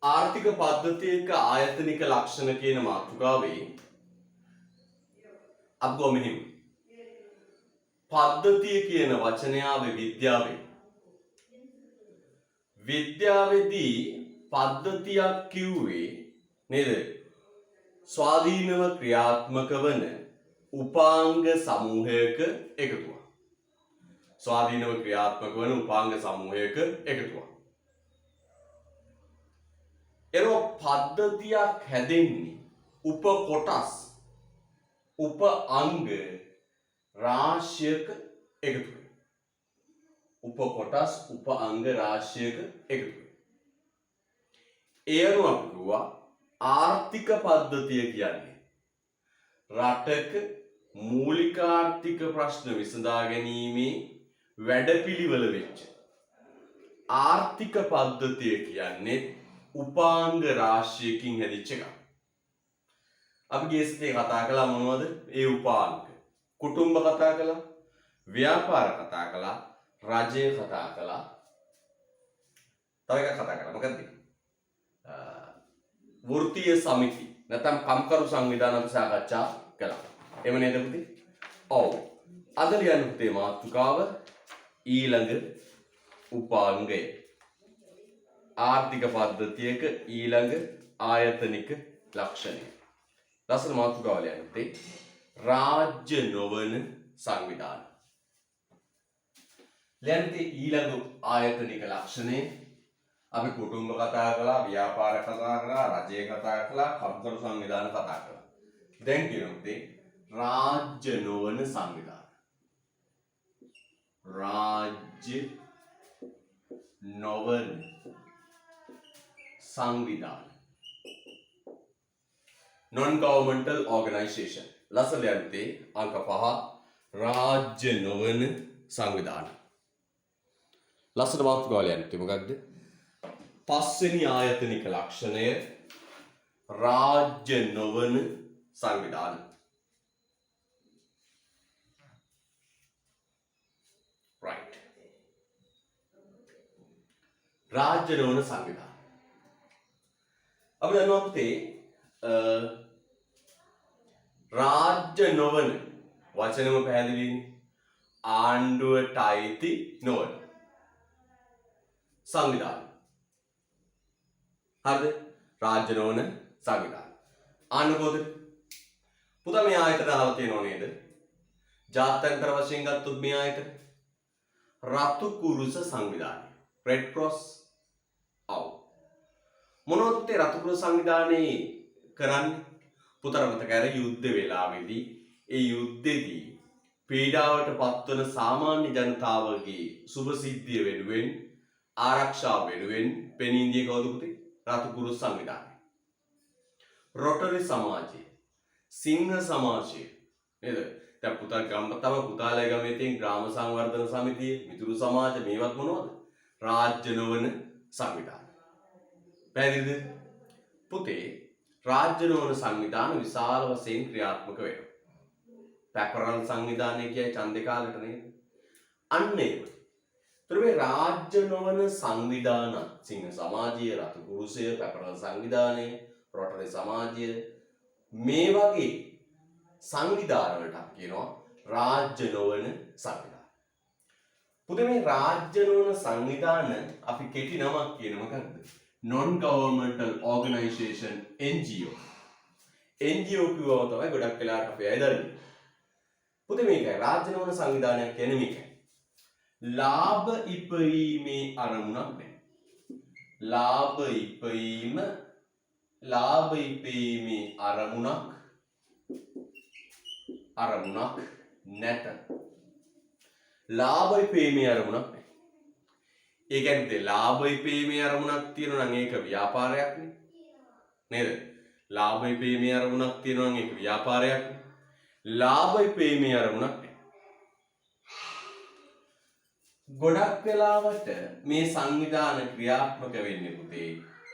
ආර්ථික පද්ධතියක ආයතනික ලක්ෂණ කියන මාතෘකාවේ අපි ගොම මෙහිම පද්ධතිය කියන වචනය ආවේ විද්‍යාවේදී පද්ධතියක් කිව්වේ නේද? ස්වාධීනව ක්‍රියාත්මක වන උපාංග සමූහයක එකතුවක්. ස්වාධීනව ක්‍රියාත්මක වන උපාංග සමූහයක එකතුවක්. එරෝ පද්ධතියක් හැදෙන්නේ උප කොටස් උප අංග රාශියක එකතුවයි. උප කොටස් උප අංග රාශියක එකතුවයි. ඒ අනුව අපි කිව්වා ආර්ථික පද්ධතිය කියන්නේ රටක මූලික ආර්ථික ප්‍රශ්න විසඳා ගැනීමේ වැඩපිළිවෙල වෙච්ච ආර්ථික පද්ධතිය කියන්නේ උපාංග රාශියකින් හැදිච්ච එකක්. අපි ගියසතේ කතා කළා මොනවද? ඒ උපාංග. කුටුම්බ කතා කළා, ව්‍යාපාර කතා කළා, රජය කතා කළා. තව එකක් කතා කළා. මොකක්ද? වෘත්තීය සමිති නැත්නම් කම්කරු සංවිධාන අපි සාකච්ඡා කළා. එහෙම නේද පුතේ? ඔව්. අද ලියන්න පුතේ මාතෘකාව ඊළඟ උපාංගය. ආර්ථික පද්ධතියක ඊළඟ ආයතනික ලක්ෂණය. ලස්සන මාතෘකාව ලියන්න පුතේ. රාජ්‍ය නොවන සංවිධාන. ලියන්න ඊළඟ ආයතනික ලක්ෂණය. අපි කුටුම්බ කතා කළා, ව්‍යාපාර කතා කළා, රජය කතා කළා, කම්කරු සංවිධාන කතා කළා. දැන් කියනොත් රාජ්‍ය නොවන සංවිධාන. රාජ්‍ය නොවන සංවිධාන. non-governmental organization. ලස්සන යන්නේ අංක 5 රාජ්‍ය නොවන සංවිධාන. ලස්සන මාතෘකාව ලියන්නේ මොකක්ද? පස්වෙනි ආයතනික ලක්ෂණය රාජ්‍ය නොවන සංවිධාන. right. රාජ්‍ය නොවන සංවිධාන. අපි දන්නවා පුතේ රාජ්‍ය නොවන වචනම පැහැදිලිනේ. ආණ්ඩුවට අයිති නොවන සංවිධාන. හරිද? රාජ්‍ය නොවන සංවිධාන. ආණ්ඩුකෝද? පුතා මේ ආයතන අහලා තියෙනව නේද? ජාත්‍යන්තර වශයෙන් ගත්තොත් මේ ආයතන රතු කුරුස සංවිධානය. Red cross. ඔව්. මොනවද පුතේ රතු කුරුස සංවිධානයේ කරන්නේ? පුතට මතක ඇර යුද්ධ වේලාවේදී ඒ යුද්ධෙදී පීඩාවට පත්වන සාමාන්‍ය ජනතාවගේ සුභ සිද්ධිය වෙනුවෙන් ආරක්ෂාව වෙනුවෙන් පෙනී ඉන්දිය කවුද පුතේ? රතු කුරුස සංවිධානය. රොටරි සමාජය, සිංහ සමාජය නේද? දැන් පුතා ගම තම පුතාලේ ගමේ තියෙන ග්‍රාම සංවර්ධන සමිතිය, මිතුරු සමාජ මේවත් මොනවද? රාජ්‍ය නොවන සංවිධාන. පැහැදිලිද? පුතේ රාජ්‍ය නොවන සංවිධාන විශාල වශයෙන් ක්‍රියාත්මක වෙනවා. පැපරල් සංවිධානය කියයි ඡන්දේ කාලෙට නේද? අන්න ඒක. ඒතර මේ රාජ්‍ය නොවන සංවිධාන සිංහ සමාජය, රතු කුරුසය, පැපරල් සංවිධානය, රොටරි සමාජය මේ වගේ සංවිධාන වලට අපි කියනවා රාජ්‍ය නොවන සංවිධාන. පුතේ මේ රාජ්‍ය නොවන සංවිධාන අපි කෙටි නමක් කියන මොකක්ද? non-governmental organization NGO. NGO කියවම තමයි ගොඩක් වෙලාවට අපි අය දන්නේ. පුතේ මේකයි රාජ්‍ය නොවන සංවිධානයක් කියන්නේ මේකයි. ලාභ ඉපයීමේ අරමුණක් නැහැ. ලාභ ඉපයීමේ අරමුණක් නැත. ලාභ ඉපයීමේ අරමුණක් නැහැ. ඒ කියන්නේ ලාභ ඉපයීමේ අරමුණක් තියෙනවා නම් ඒක ව්‍යාපාරයක් නේද? ලාභ ඉපයීමේ අරමුණක් තියෙනවා නම් ඒක ව්‍යාපාරයක්. ලාභ ඉපයීමේ අරමුණක් නැහැ. ගොඩක් වෙලාවට මේ සංවිධාන ක්‍රියාත්මක වෙන්නේ පුතේ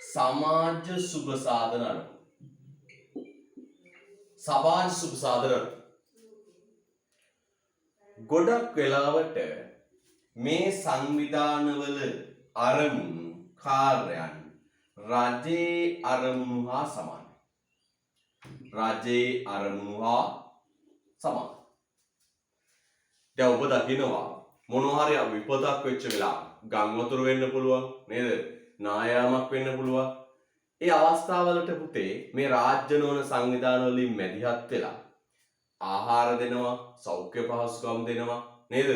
සමාජ සුබ සාධන අනුව. සමාජ සුබ සාධන ගොඩක් වෙලාවට මේ සංවිධානවල අරමුණු කාර්යයන් රජයේ අරමුණු හා සමානයි. රජයේ අරමුණු හා සමානයි. දැන් ඔබ දකිනවා මොනවා හරි විපතක් වෙච්ච වෙලාව ගම් වතුර වෙන්න පුළුවන් නේද? නායාමක් වෙන්න පුළුවන්. ඒ අවස්ථාවලට පුතේ මේ රාජ්‍ය නොවන සංවිධාන වලින් මැදිහත් වෙලා ආහාර දෙනවා, සෞඛ්‍ය පහසුකම් දෙනවා නේද?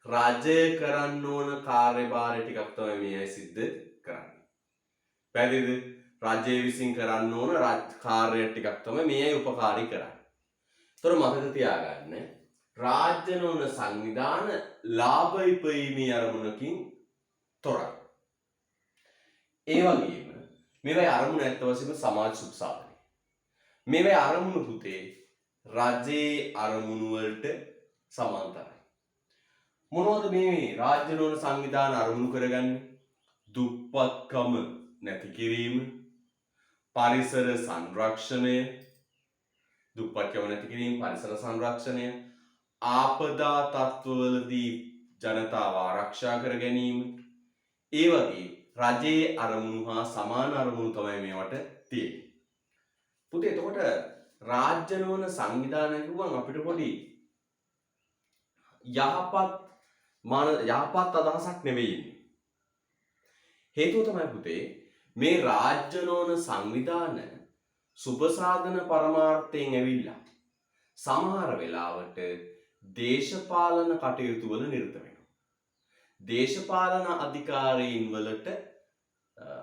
රජය කරන්න ඕන කාර්යභාරය ටිකක් තමයි මේ අය සිද්ධ කරන්නේ. පැහැදිලිද? රජය විසින් කරන්න ඕන කාර්ය ටිකක් තමයි මේ අය උපකාරී කරන්නේ. ඒතර මතක තියාගන්න රාජ්‍ය නොවන සංවිධාන ලාභ ඉපයීමේ අරමුණකින් තොරයි. ඒ වගේම මේවයි අරමුණ ඇත්ත වශයෙන්ම සමාජ සුඛ සාධනය. මේවයි අරමුණු පුතේ රජයේ අරමුණු වලට සමාන්තරයි. මොනවද මේ රාජ්‍ය නොවන සංවිධාන අරමුණු කරගන්නේ? දුප්පත්කම නැති කිරීම, පරිසර සංරක්ෂණය, දුප්පත්කම නැති කිරීම, පරිසර සංරක්ෂණය, ආපදා තත්ත්වවලදී ජනතාව ආරක්ෂා කර ගැනීම, ඒ වගේ රජයේ අරමුණු හා සමාන අරමුණු තමයි මේවට තියෙන්නේ. පුතේ එතකොට රාජ්‍ය නොවන සංවිධානය කිව්වම අපිට පොඩි යහපත් අදහසක් නෙවෙයි ඉන්නේ. හේතුව තමයි පුතේ මේ රාජ්‍ය නොවන සංවිධාන සුබ සාධන පරමාර්ථයෙන් ඇවිල්ලා සමහර වෙලාවට දේශපාලන කටයුතු වල නිරත වෙනවා. දේශපාලන අධිකාරීන් වලට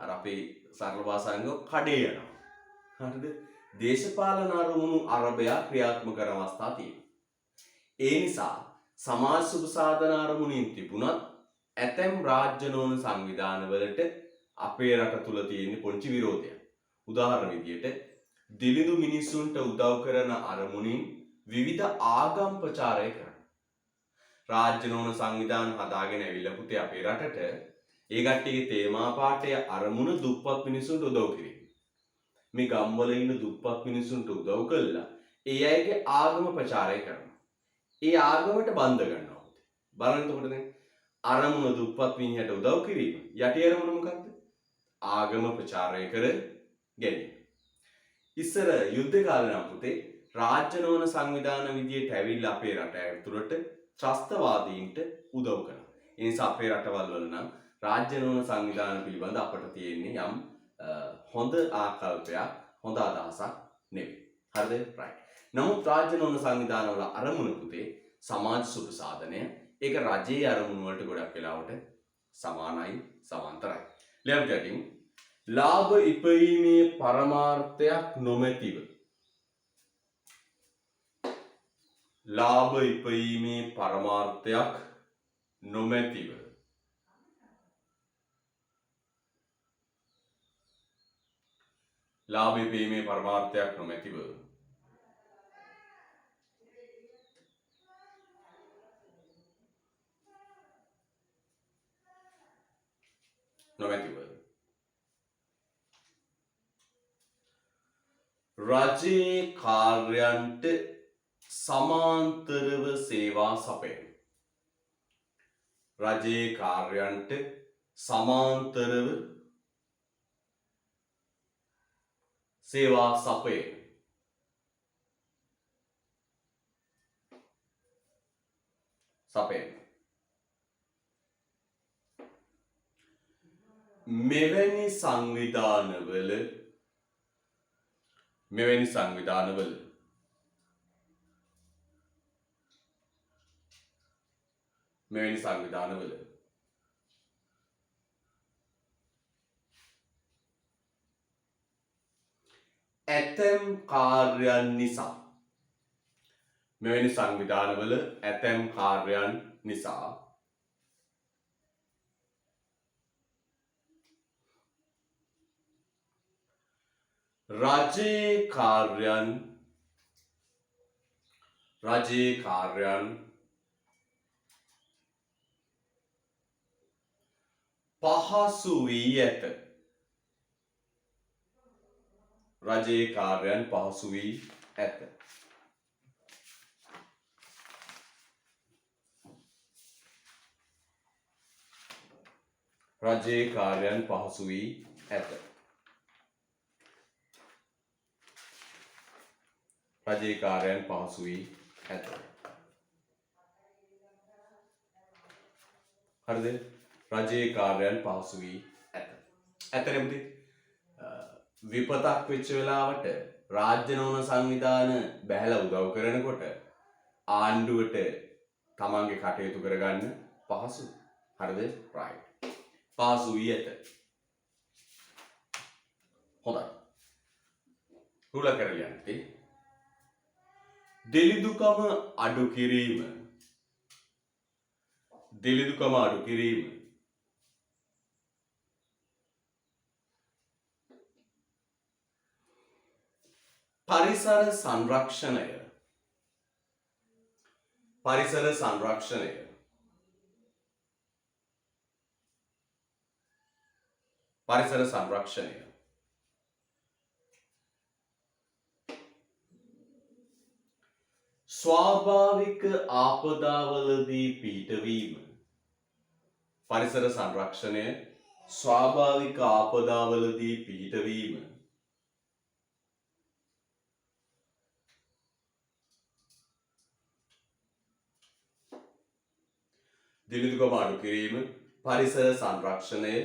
අර අපේ සරල භාෂාවෙන් කඩේ යනවා. හරිද? දේශපාලන අරමුණු අරබයා ක්‍රියාත්මක කරන අවස්ථා තියෙනවා. ඒ නිසා සමාජ සුබ සාධන අරමුණින් තිබුණත් ඇතැම් රාජ්‍ය නොවන සංවිධාන වලට අපේ රට තුල තියෙන පොන්චි විරෝධයක්. උදාහරණ විදියට දිලිඳු මිනිසුන්ට උදව් කරන අරමුණින් විවිධ ආගම් ප්‍රචාරය කරනවා. රාජ්‍ය නොවන සංවිධාන හදාගෙන ඇවිල්ලා පුතේ අපේ රටට ඒ කට්ටියගේ තේමා පාඨය අරමුණ දුප්පත් මිනිසුන්ට උදව් කිරීම. මේ ගම්වල ඉන්න දුප්පත් මිනිසුන්ට උදව් කළා ඒ අයගේ ආගම ප්‍රචාරය කරනවා. ඒ ආගමට බඳ ගන්නවා. බලන්න එතකොට දැන් අරමුණ දුප්පත් මිනිහට උදව් කිරීම. යටි අරමුණ මොකක්ද? ආගම ප්‍රචාරය කර ගැනීම. ඉස්සර යුද්ධ කාලේ නම් පුතේ රාජ්‍ය නොවන සංවිධාන විදියට ඇවිල්ලා අපේ රට ඇතුළට ත්‍රස්තවාදීන්ට උදව් කරනවා. ඒ නිසා අපේ රටවල් වල නම් රාජ්‍ය නොවන සංවිධාන පිළිබඳ අපට තියෙන්නේ යම් හොඳ ආකල්පයක්, හොඳ අදහසක් නෙවෙයි. හරිද? right. නමුත් රාජ්‍ය නොවන සංවිධාන වල අරමුණ පුතේ සමාජ සුබ සාධනය. ඒක රජයේ අරමුණු වලට ගොඩක් වෙලාවට සමානයි, සමාන්තරයි. ලියන්න ලාභ ඉපයීමේ පරමාර්ථයක් නොමැතිව. ලාභ ඉපයීමේ පරමාර්ථයක් නොමැතිව. ලාභ ඉපයීමේ පරමාර්ථයක් නොමැතිව. නොමැතිව. රජයේ කාර්යයන්ට සමාන්තරව සේවා සපයන. රජයේ කාර්යයන්ට සමාන්තරව සේවා සපයන. මෙවැනි සංවිධානවල ඇතැම් කාර්යයන් නිසා රජයේ කාර්යයන් පහසු වී ඇත. රජයේ කාර්යයන් පහසු වී ඇත. රජයේ කාර්යයන් පහසු වී ඇත. රජයේ කාර්යයන් පහසු වී ඇත. හරිද? රජයේ කාර්යයන් පහසු වී ඇත. ඇත්තටම විපතක් වෙච්ච වෙලාවට රාජ්‍ය නොවන සංවිධාන බැහැලා උදව් කරනකොට ආණ්ඩුවට තමන්ගේ කටයුතු කරගන්න පහසු. හරිද? right. පහසු වී ඇත. හොඳයි. රුල කරලියන්ති දෙලිදුකම අඩු කිරීම පරිසර සංරක්ෂණය ස්වාභාවික ආපදාවලදී පිහිටවීම. පරිසර සංරක්ෂණය ස්වාභාවික ආපදාවලදී පිහිටවීම. දිලිදුකම අඩු කිරීම, පරිසර සංරක්ෂණය,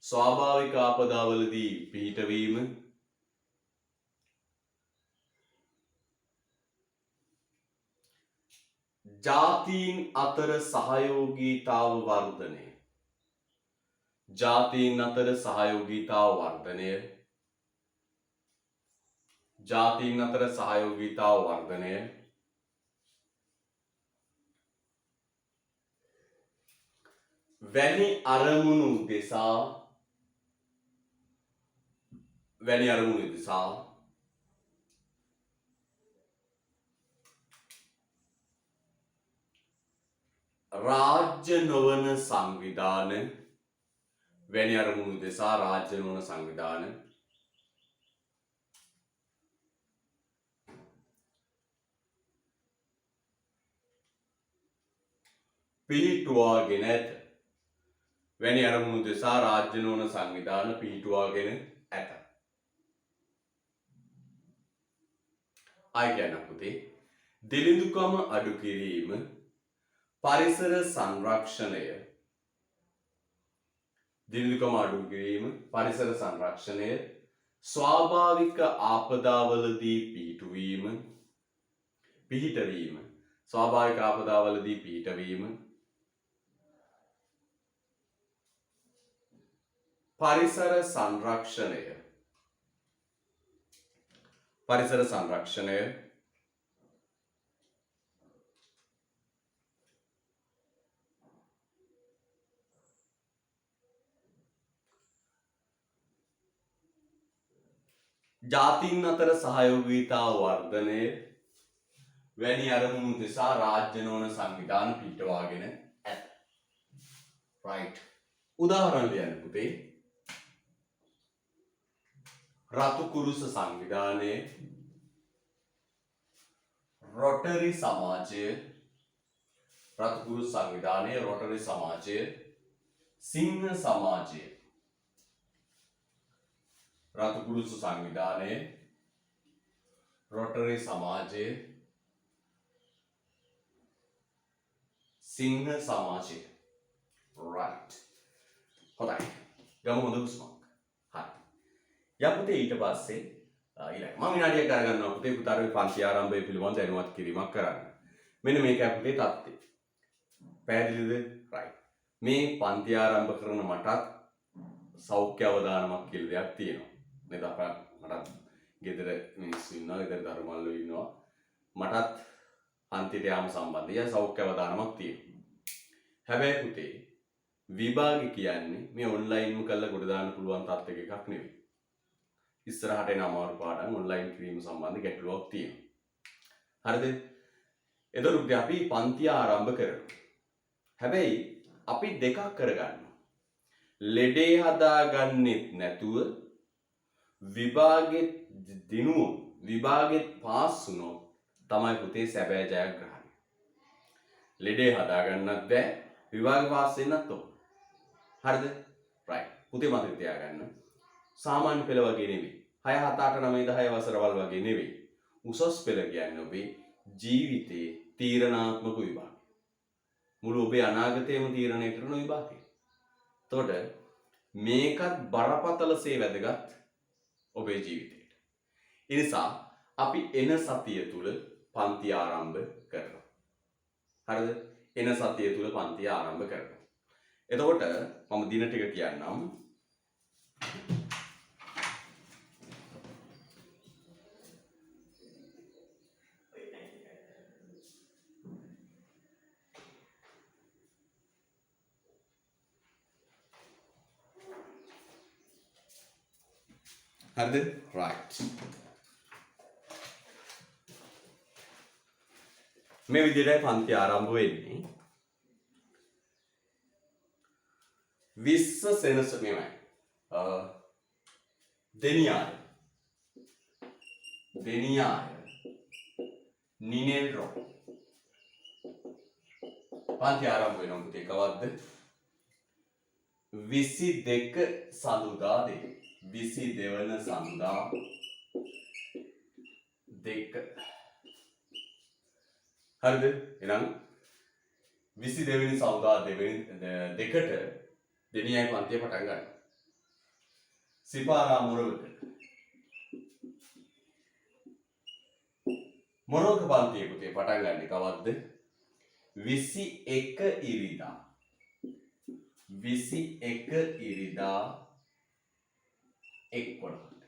ස්වාභාවික ආපදාවලදී පිහිටවීම, ජාතීන් අතර සහයෝගීතාව වර්ධනය. වැනි අරමුණු උදෙසා රාජ්‍ය නොවන සංවිධාන පිහිටුවාගෙන ඇත. වැනි අරමුණු දෙසා රාජ්‍ය නොවන සංවිධාන පිහිටුවාගෙන ඇත. ආයි කියන්න පුතේ දිලිඳුකම අඩු කිරීම, පරිසර සංරක්ෂණය, ස්වාභාවික ආපදාවලදී පිහිටවීම, පරිසර සංරක්ෂණය ජාතීන් අතර සහයෝගීතාව වර්ධනය වැනි අරමුණු දෙසා රාජ්‍ය නොවන සංවිධාන පිහිටවාගෙන ඇත. right. උදාහරණ ලියන්න පුතේ. රතු කුරුස සංවිධානය, රොටරි සමාජය, සිංහ සමාජය. රතු කුරුස සංවිධානය, රොටරි සමාජය, සිංහ සමාජය. right. හොඳයි. ගමු හොඳ හුස්මක්. හරි. යම් පුතේ ඊට පස්සේ ඊළඟ මම විනාඩියක් ගන්නවා පුතේ පුතාගේ පන්ති ආරම්භය පිළිබඳ දැනුවත් කිරීමක් කරන්න. මෙන්න මේකයි පුතේ தත්ත්වය. පැහැදිලිද? right. මේ පන්ති ආරම්භ කරන මටත් සෞඛ්‍ය අවදානමක් කියලා දෙයක් තියෙනවා. නේද? මටත් ගෙදර මිනිස්සු ඉන්නවා, ගෙදර ධර්මවල ඉන්නවා. මටත් පන්තිට යාම සම්බන්ධය සෞඛ්‍ය අවදානමක් තියෙනවා. හැබැයි පුතේ විභාගය කියන්නේ මේ ඔන්ලයින්ම කරලා ගොඩ දාන්න පුළුවන් තත්ත්වයක එකක් නෙවෙයි. ඉස්සරහට එන අමාරු පාඩම් ඔන්ලයින් කිරීම සම්බන්ධ ගැටලුවක් තියෙනවා. හරිද? එතකොට අපි පන්තිය ආරම්භ කරනවා. හැබැයි අපි දෙකක් කරගන්නවා. ලෙඩේ හදාගන්නෙත් නැතුව විභාගෙත් පාස් වුණොත් තමයි පුතේ සැබෑ ජයග්‍රහණය. ලෙඩේ හදාගන්නත් බෑ, විභාගෙ පාස් වෙන්නත් ඕන. හරිද? right. පුතේ මතක තියාගන්න. සාමාන්‍ය පෙළ වගේ නෙවෙයි. 6 7 8 9 10 වසරවල් වගේ නෙවෙයි. උසස් පෙළ කියන්නේ ඔබේ ජීවිතයේ තීරණාත්මක විභාගය. මුළු ඔබේ අනාගතයම තීරණය කරන විභාගය. එතකොට මේකත් බරපතලසේ වැදගත් ඔබේ ජීවිතයට. ඒ නිසා අපි එන සතිය තුල පන්ති ආරම්භ කරනවා. හරිද? එන සතිය තුල පන්ති ආරම්භ කරනවා. එතකොට මම දින ටික කියන්නම්. හරිද? right. මේ විදිහටයි පන්ති ආරම්භ වෙන්නේ. 20 සෙනස මෙමය. දෙනියාය. නිනෙල්රෝ. පන්ති ආරම්භ වෙනවා පුතේ කවද්ද? 22 සඳුදා දෙක. 22 වන සඳුදා දෙක. හරිද? එහෙනම් 22 වෙනි සඳුදා දෙකට දෙනියයි පන්තිය පටන් ගන්නවා. සිපාරා මොරවක. මොරවක පන්තිය පුතේ පටන් ගන්නේ කවද්ද? 21 ඉරිදා. 21 ඉරිදා 11ට.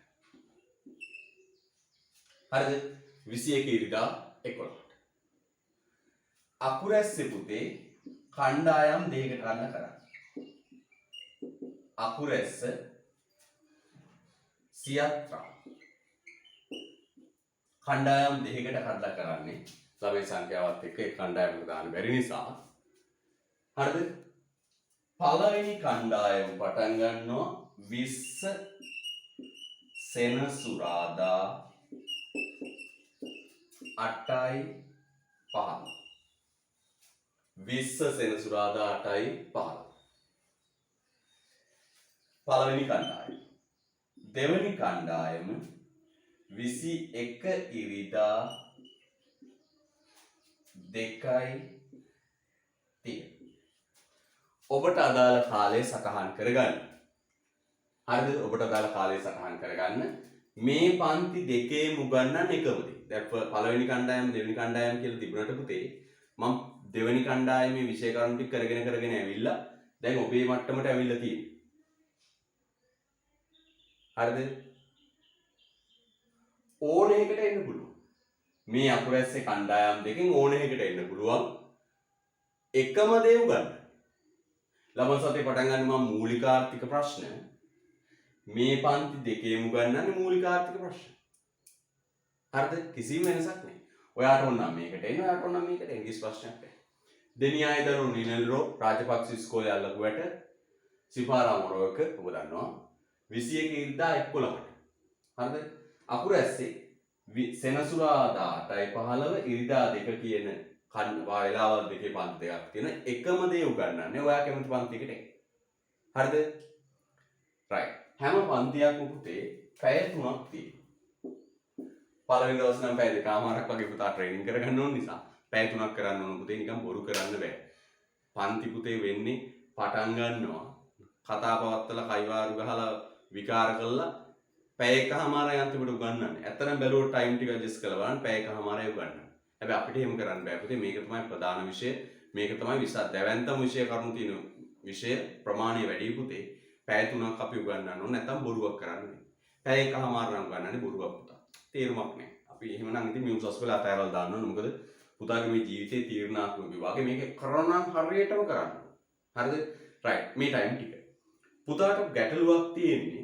හරිද? 21 ඉරිදා 11ට. අකුරැස්සේ පුතේ කණ්ඩායම් දෙකකට ගන්න කරා. අකුරැස්ස සියත්‍රා කණ්ඩායම් දෙකකට කඩලා කරන්නේ ළමයි සංඛ්‍යාවත් එක්ක ඒ කණ්ඩායමකට දාන්න බැරි නිසා. හරිද? පළවෙනි කණ්ඩායම පටන් ගන්නවා 20 සෙනසුරාදා 8:15. 20 සෙනසුරාදා 8:15. පළවෙනි කණ්ඩායම. දෙවෙනි කණ්ඩායම 21 ඉරිදා 2:30. ඔබට අදාළ කාලය සටහන් කරගන්න. හරිද? ඔබට අදාළ කාලය සටහන් කරගන්න. මේ පන්ති දෙකේම උගන්වන්න එකම දේ. දැන් පළවෙනි කණ්ඩායම දෙවෙනි කණ්ඩායම කියලා තිබුණට පුතේ මම දෙවෙනි කණ්ඩායමේ විෂය කරුණු ටික කරගෙන ඇවිල්ලා දැන් ඔබේ මට්ටමට ඇවිල්ලා තියෙනවා. හරිද? ඕන එකකට එන්න පුළුවන්. මේ අකුරැස්සේ කණ්ඩායම් දෙකෙන් ඕන එකකට එන්න පුළුවන්. එකම දේ උගන්වන්න. ළමයි සතේ පටන් ගන්න මම මූලික ආර්ථික ප්‍රශ්න මේ පන්ති දෙකේම උගන්වන්නේ මූලික ආර්ථික ප්‍රශ්න. හරිද? කිසිම වෙනසක් නැහැ. ඔයාට ඕන නම් මේකට එන්න, ඔයාට ඕන නම් මේකට එන්න. කිසි ප්‍රශ්නයක් නැහැ. දෙනියාය දරු නිනෙල්රෝ රාජපක්ෂ ඉස්කෝලේ අල්ලපුවට සිපාරා මොරවක ඔබ දන්නවා 21 ඉරිදා 11ට. හරිද? අකුරැස්සේ සෙනසුරාදා 8:15 ඉරිදා 2 කියන වේලාවල් දෙකේ පන්ති දෙකක් තියෙන එකම දේ උගන්වන්නේ ඔයා කැමති පන්තියකට එන්න. හරිද? right. හැම පන්තියක්ම පුතේ පැය 3ක් තියෙනවා. පළවෙනි දවස් නම් පැය 2කමාරක් වගේ පුතා ට්‍රේනින් කරගන්න ඕන නිසා පැය 3ක් කරන්න ඕන පුතේ. නිකන් බොරු කරන්න බෑ. පන්ති පුතේ වෙන්නේ පටන් ගන්නවා කතා පවත්තලා කයිවාරු ගහලා විකාර කළා පැය එකමාරයි අන්තිමට උගන්වන්නේ. ඇත්තටම බැලුවොත් ටයිම් ටික ඇඩ්ජස්ට් කරලා බලන්න පැය එකමාරයි උගන්වන්නේ. හැබැයි අපිට එහෙම කරන්න බෑ පුතේ. මේක තමයි ප්‍රධාන විෂය. මේක තමයි දැවැන්තම විෂය කරුණු තියෙන විෂය ප්‍රමාණය වැඩි පුතේ. පැය 3ක් අපි උගන්වන්න ඕන නැත්නම් බොරුවක් කරන්නේ. පැය එකමාර නම් උගන්වන්නේ බොරුවක් පුතා. තේරුමක් නැහැ. අපි එහෙමනම් ඉතින් මේ උසස් පෙළ අතහැරලා දාන්න ඕන. මොකද පුතාගේ මේ ජීවිතේ තීරණාත්මක විභාගේ මේක කරනවා හරියටම කරන්න. හරිද? right. මේ ටයිම් ටික. පුතාට ගැටලුවක් තියෙන්නේ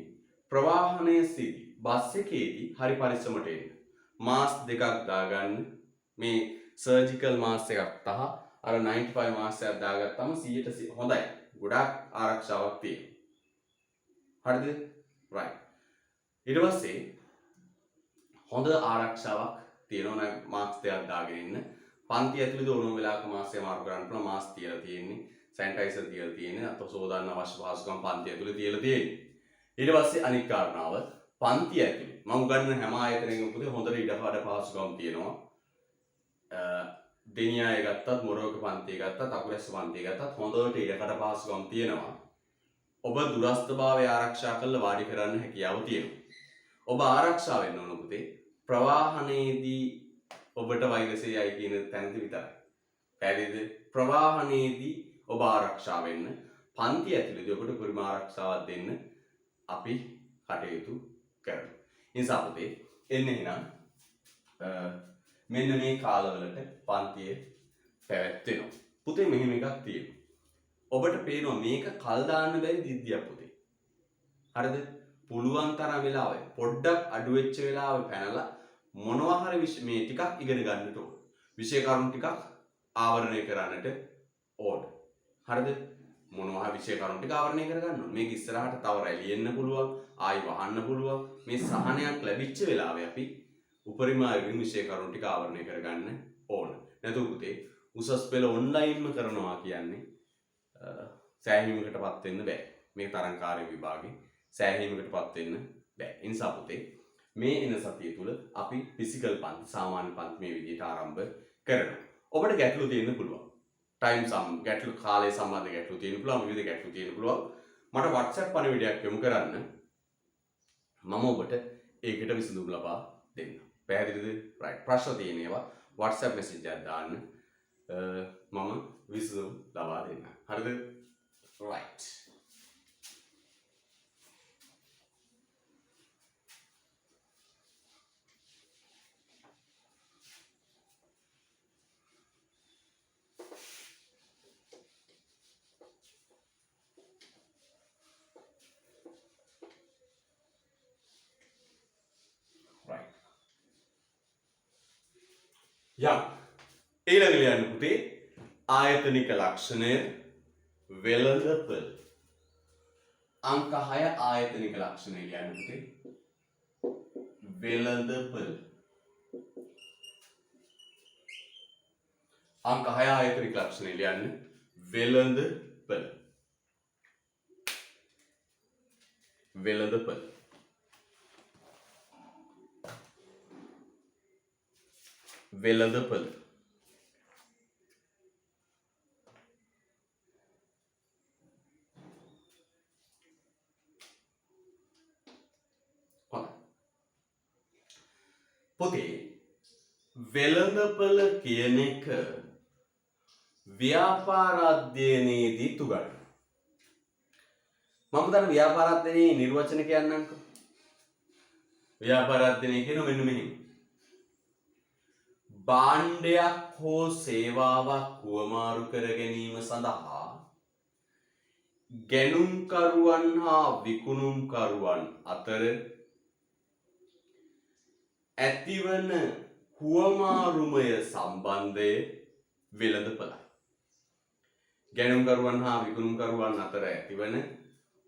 ප්‍රවාහනයේ සිටි බස් එකේදී හරි පරිස්සමට එන්න. මාස්ක් දෙකක් දාගන්න. මේ සර්ජිකල් මාස්ක් එකක් තහ අර 95 මාස්ක් එකක් දාගත්තාම 100% හොඳයි. ගොඩාක් ආරක්ෂාවක් තියෙනවා. හරිද? right. ඊට පස්සේ හොඳ ආරක්ෂාවක් තියෙනවා නම් මාස්ක් දෙකක් දාගෙන ඉන්න. පන්ති ඇතුළේදී ඕනම වෙලාවක මාස්ක් එක මාරු කරන්න පුළුවන්. මාස්ක් තියලා තියෙන්නේ. සැනිටයිසර් තියලා තියෙන්නේ. අත සෝදාන්න අවශ්‍ය පහසුකම් පන්ති ඇතුළේ තියලා තියෙන්නේ. ඊට පස්සේ අනිත් කාරණාව පන්ති ඇතුලේ මම උගන්වන හැම ආයතනයකම පුතේ හොඳට ඉඩකඩ පහසුකම් තියෙනවා. දෙනියාය ගත්තත් මොරවක පන්තිය ගත්තත් අකුරැස්ස පන්තිය ගත්තත් හොඳට ඉඩකඩ පහසුකම් තියෙනවා. ඔබ දුරස්ථභාවය ආරක්ෂා කරලා වාඩි කරන්න හැකියාව තියෙනවා. ඔබ ආරක්ෂා වෙන්න ඕන පුතේ ප්‍රවාහනයේදී ඔබට වෛරසයයි කියන තැනදී විතරයි. පැහැදිලිද? ප්‍රවාහනයේදී ඔබ ආරක්ෂා වෙන්න පන්ති ඇතුළේදී ඔබට උපරිම ආරක්ෂාවක් දෙන්න අපි කටයුතු කරනවා. නිසා පුතේ එන්න එහෙනම් මෙන්න මේ කාලවලට පන්තිය පැවැත්වෙනවා. පුතේ මෙහෙම එකක් තියෙනවා. ඔබට පේනවා මේක කල් දාන්න බැරි දිද්දියක් පුතේ. හරිද? පුළුවන් තරම් වෙලාවෙ පොඩ්ඩක් අඩු වෙච්ච වෙලාවෙ පැනලා මොනවා හරි මේ ටිකක් ඉගෙන ගන්නට ඕන. විෂය කරුණු ටිකක් ආවරණය කරන්නට ඕන. හරිද? මොනවා හරි විෂය කරුණු ටික ආවරණය කර ගන්න ඕන. මේක ඉස්සරහට තව රැලි එන්න පුළුවන්, ආයි වහන්න පුළුවන්. මේ සහනයක් ලැබිච්ච වෙලාවෙ අපි උපරිම ආයුරින් විෂය කරුණු ටික ආවරණය කර ගන්න ඕන. නැතුව පුතේ උසස් පෙළ ඔන්ලයින්ම කරනවා කියන්නේ සෑහීමකටපත් වෙන්න බෑ. මේක තරංකාරී විභාගේ සෑහීමකටපත් වෙන්න බෑ. ඒ නිසා පුතේ මේ එන සතිය තුල අපි ෆිසිකල් පන්ති සාමාන්‍ය පන්ති මේ විදිහට ආරම්භ කරනවා. ඔබට ගැටලු තියෙන්න පුළුවන්. ගැටලු කාලය සම්බන්ධ ගැටලු තියෙන්න පුළුවන්, විවිධ ගැටලු තියෙන්න පුළුවන්. මට WhatsApp පණිවිඩයක් යොමු කරන්න. මම ඔබට ඒකට විසඳුම් ලබා දෙන්න. පැහැදිලිද? right. ප්‍රශ්න තියෙන ඒවා WhatsApp message එකක් දාන්න. මම විසඳුම් ලබා දෙන්න. හරිද? right. යම් ඊළඟට යන්න පුතේ ආයතනික ලක්ෂණය වෙළඳපොළ අංක 6 ආයතනික ලක්ෂණය කියන්න පුතේ වෙළඳපොළ අංක 6 ආයතනික ලක්ෂණය ලියන්න වෙළඳපොළ වෙළඳපොළ වෙළඳපොළ පුතේ වෙළඳපොළ කියන එක ව්‍යාපාර අධ්‍යයනයේදී උගන්වනවා. මම දැන් ව්‍යාපාර අධ්‍යයනයේ නිර්වචන කියන්නම්කෝ. ව්‍යාපාර අධ්‍යයනය කියන මෙන්න මෙහෙම. භාණ්ඩයක් හෝ සේවාවක් හුවමාරු කර ගැනීම සඳහා ගැනුම්කරුවන් හා විකුණුම්කරුවන් අතර ඇතිවන හුවමාරුමය සම්බන්ධය වෙළඳපොළයි. ගැනුම්කරුවන් හා විකුණුම්කරුවන් අතර ඇතිවන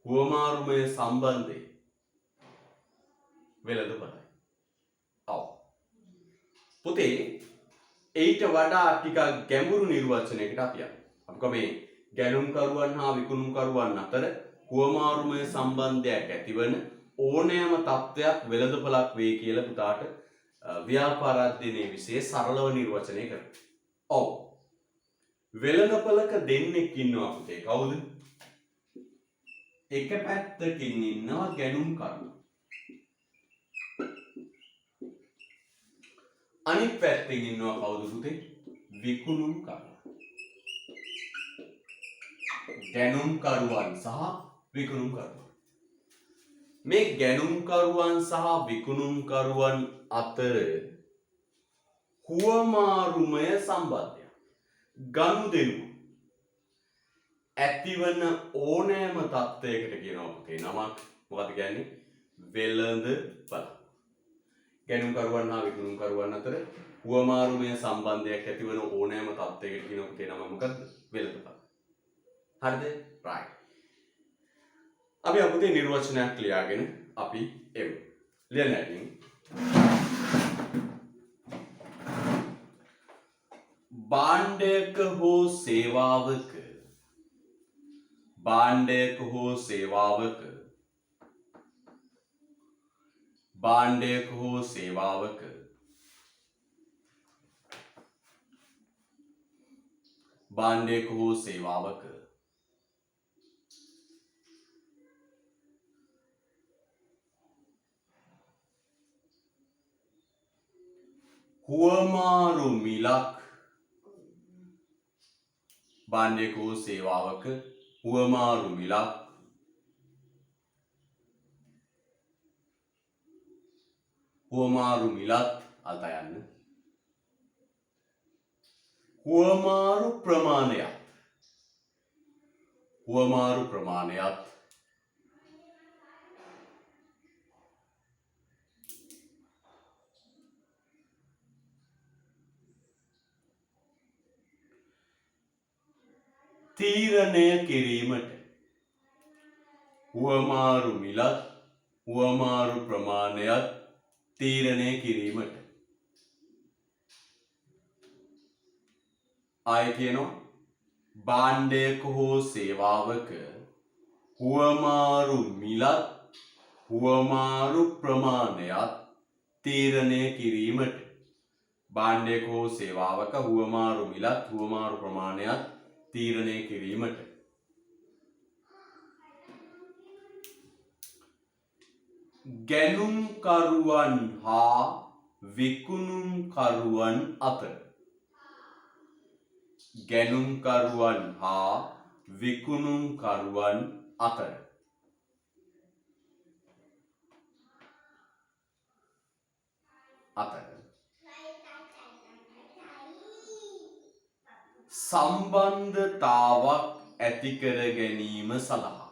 හුවමාරුමය සම්බන්ධය වෙළඳපොළයි. ඔව්. පුතේ ඊට වඩා ටිකක් ගැඹුරු නිර්වචනයකට අපි යමු. අපි මේ ගැනුම්කරුවන් හා විකුණුම්කරුවන් අතර හුවමාරුමය සම්බන්ධයක් ඇතිවන ඕනෑම තත්ත්වයක් වෙළඳපොළක් වේ කියලා පුතාට ව්‍යාපාර අධ්‍යයනයේ විශේෂ සරලව නිර්වචනය කරනවා. ඔව්. වෙළඳපොළක දෙන්නෙක් ඉන්නවා පුතේ. කවුද? එක පැත්තකින් ඉන්නවා ගැනුම්කරුවා. අනිත් පැත්තෙන් ඉන්නවා කවුද පුතේ? විකුණුම්කරුවා. ගැනුම්කරුවන් සහ විකුණුම්කරුවන්. මේ ගැනුම්කරුවන් සහ විකුණුම්කරුවන් අතර හුවමාරුමය සම්බන්ධය ගනුදෙනු ඇතිවන ඕනෑම තත්ත්වයකට කියනවා පුතේ නමක්. මොකද කියන්නේ? වෙළඳපොළ. ගැනුම්කරුවන් හා විකුණුම්කරුවන් අතර හුවමාරුමය සම්බන්ධයක් ඇතිවන ඕනෑම තත්ත්වයකට කියනවා පුතේ නම මොකද්ද? වෙළඳපොළ. හරිද? right. අපි අපුතේ නිර්වචනයක් ලියාගෙන අපි එමු. ලියන්න ඇතින් භාණ්ඩයක හෝ සේවාවක භාණ්ඩයක හෝ සේවාවක භාණ්ඩයක හෝ සේවාවක හුවමාරු මිලක් භාණ්ඩයක හෝ සේවාවක හුවමාරු මිලක් හුවමාරු මිලත් අල්තා යන්න හුවමාරු ප්‍රමාණයක් හුවමාරු ප්‍රමාණයක් තීරණය කිරීමට හුවමාරු මිලත් හුවමාරු ප්‍රමාණයක් තීරණය කිරීමට ආය කියනවා භාණ්ඩයක හෝ සේවාවක හුවමාරු මිලත් හුවමාරු ප්‍රමාණයක් තීරණය කිරීමට භාණ්ඩයක හෝ සේවාවක හුවමාරු මිලත් හුවමාරු ප්‍රමාණයක් තීරණය කිරීමට ගැනුම්කරුවන් හා විකුණුම්කරුවන් අතර ගැනුම්කරුවන් හා විකුණුම්කරුවන් අතර සම්බන්ධතාවක් ඇති කර ගැනීම සඳහා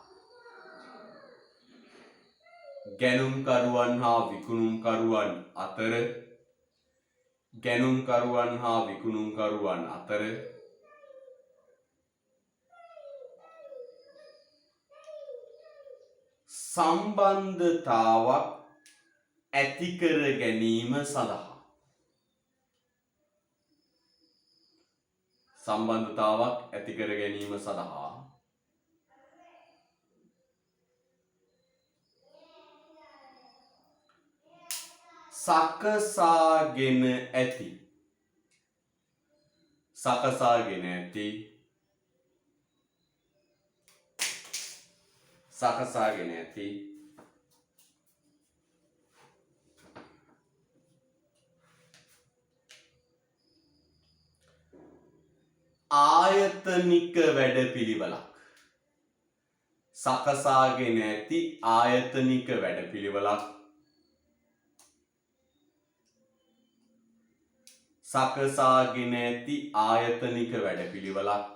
ගැනුම්කරුවන් හා විකුණුම්කරුවන් අතර ගැනුම්කරුවන් හා විකුණුම්කරුවන් අතර සම්බන්ධතාවක් ඇති කර ගැනීම සඳහා සම්බන්ධතාවක් ඇති කර ගැනීම සඳහා සකසාගෙන ඇති සකසාගෙන ඇති සකසාගෙන ඇති ආයතනික වැඩපිළිවෙලක් සකසාගෙන ඇති ආයතනික වැඩපිළිවෙලක් සකසාගෙන ඇති ආයතනික වැඩපිළිවෙලක්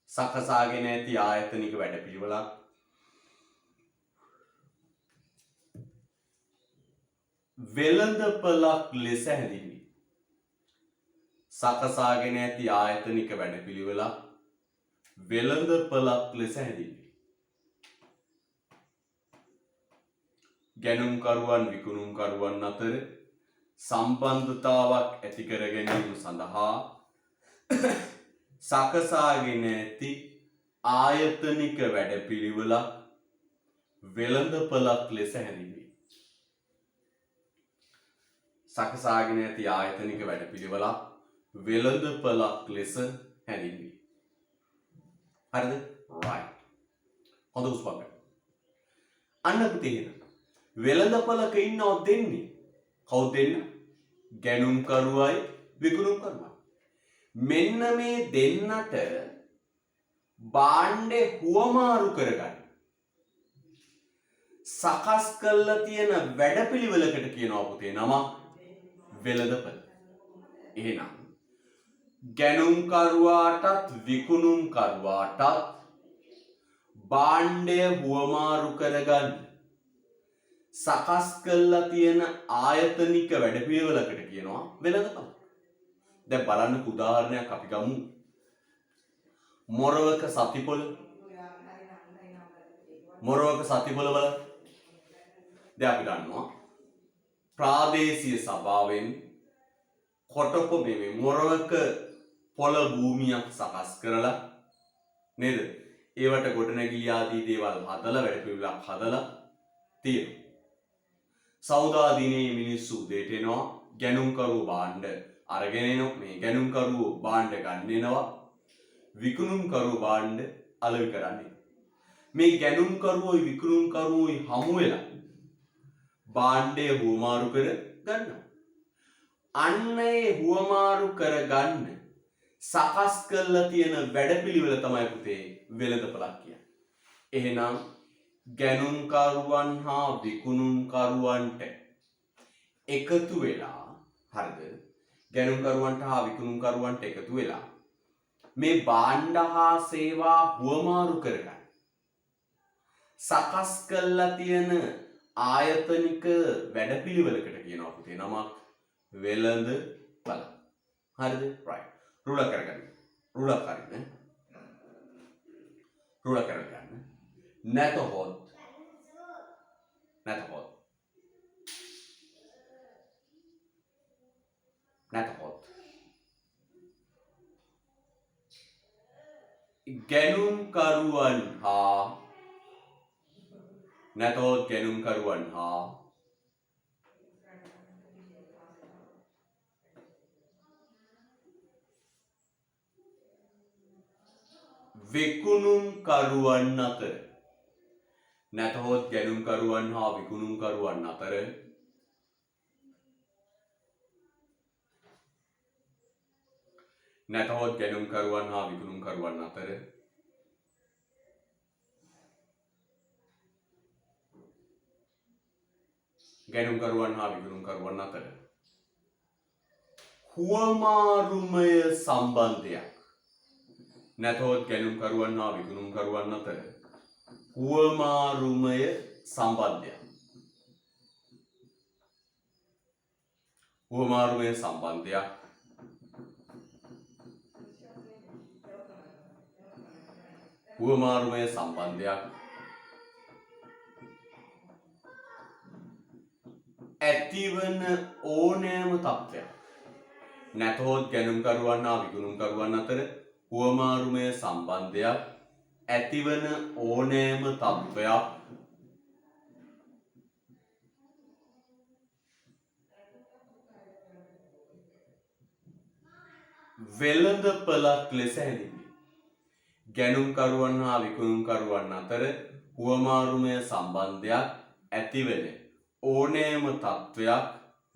සකසාගෙන ඇති ආයතනික වැඩපිළිවෙලක් වෙළඳපළක් ලෙස හැඳින්වේ. සකසාගෙන ඇති ආයතනික වැඩපිළිවෙලක් වෙළඳපළක් ලෙස හැඳින්වේ. ගැනුම්කරුවන් විකුණුම්කරුවන් අතර සම්බන්ධතාවක් ඇති කර ගැනීම සඳහා සකසාගෙන ඇති ආයතනික වැඩපිළිවෙලක් වෙළඳපළක් ලෙස හැඳින්වේ. සකසාගෙන ඇති ආයතනික වැඩපිළිවෙලක් වෙළඳපළක් ලෙස හැඳින්වේ. හරිද? right. හොඳ උස්පක් ගන්න. අන්න පුතේ වෙළඳපළක ඉන්නව දෙන්නේ. කවුද දෙන්න? ගැනුම්කරුවයි විකුණුම්කරුවයි. මෙන්න මේ දෙන්නට භාණ්ඩේ හුවමාරු කරගන්න. සකස් කරලා තියෙන වැඩපිළිවෙලකට කියනවා පුතේ නම වෙළඳපළ. එහෙනම් ගැනුම්කරුවාටත් විකුණුම්කරුවාටත් භාණ්ඩය හුවමාරු කරගන්න සකස් කරලා තියෙන ආයතනික වැඩපිළිවෙලකට කියනවා වෙළඳපළ. දැන් බලන්න උදාහරණයක් අපි ගමු. මොරවක සතිපොළ. මොරවක සතිපොළ වල දැන් අපි ගන්නවා ප්‍රාදේශීය සභාවෙන් කොටපො මේ මොරවක පොළ භූමියක් සකස් කරලා නේද? ඒවට ගොඩනැගිලි ආදී දේවල් හදලා වැඩපිළිවෙලක් හදලා තියෙනවා. සෞදා දිනේ මිනිස්සු උදේට එනවා, ගැනුම්කරුවෝ භාණ්ඩ අරගෙන එනවා. මේ ගැනුම්කරුවෝ භාණ්ඩ ගන්න එනවා. විකුණුම්කරුවෝ භාණ්ඩ අලෙවි කරන්නේ. මේ ගැනුම්කරුවෝයි විකුණුම්කරුවෝයි හමු වෙලා භාණ්ඩය හුවමාරු කර ගන්නවා. අන්න ඒ හුවමාරු කරගන්න සකස් කරලා තියෙන වැඩපිළිවෙල තමයි පුතේ වෙළඳපළක් කියන්නේ. එහෙනම් ගැනුම්කරුවන් හා විකුණුම්කරුවන්ට එකතු වෙලා හරිද? ගැනුම්කරුවන්ට හා විකුණුම්කරුවන්ට එකතු වෙලා මේ භාණ්ඩ හා සේවා හුවමාරු කරගන්න සකස් කරලා තියෙන ආයතනික වැඩපිළිවෙලකට කියනවා පුතේ නමක් වෙළඳපළ. හරිද? right. රුල කරගන්න. රුල කරගන්න. රුල කරගන්න. නැතහොත් ගැනුම්කරුවන් හා විකුණුම්කරුවන් අතර හුවමාරුමය සම්බන්ධයක් නැතහොත් ගැනුම්කරුවන් හා විකුණුම්කරුවන් අතර හුවමාරුමය සම්බන්ධයක් ඇතිවන ඕනෑම තත්ත්වයක් නැතහොත් ගැනුම්කරුවන් හා විකුණුම්කරුවන් අතර හුවමාරුමය සම්බන්ධයක් ඇතිවන ඕනෑම තත්ත්වයක් වෙළඳපළක් ලෙස හැඳින්වේ. ගැනුම්කරුවන් හා විකුණුම්කරුවන් අතර හුවමාරුමය සම්බන්ධයක් ඇතිවන ඕනෑම තත්ත්වයක්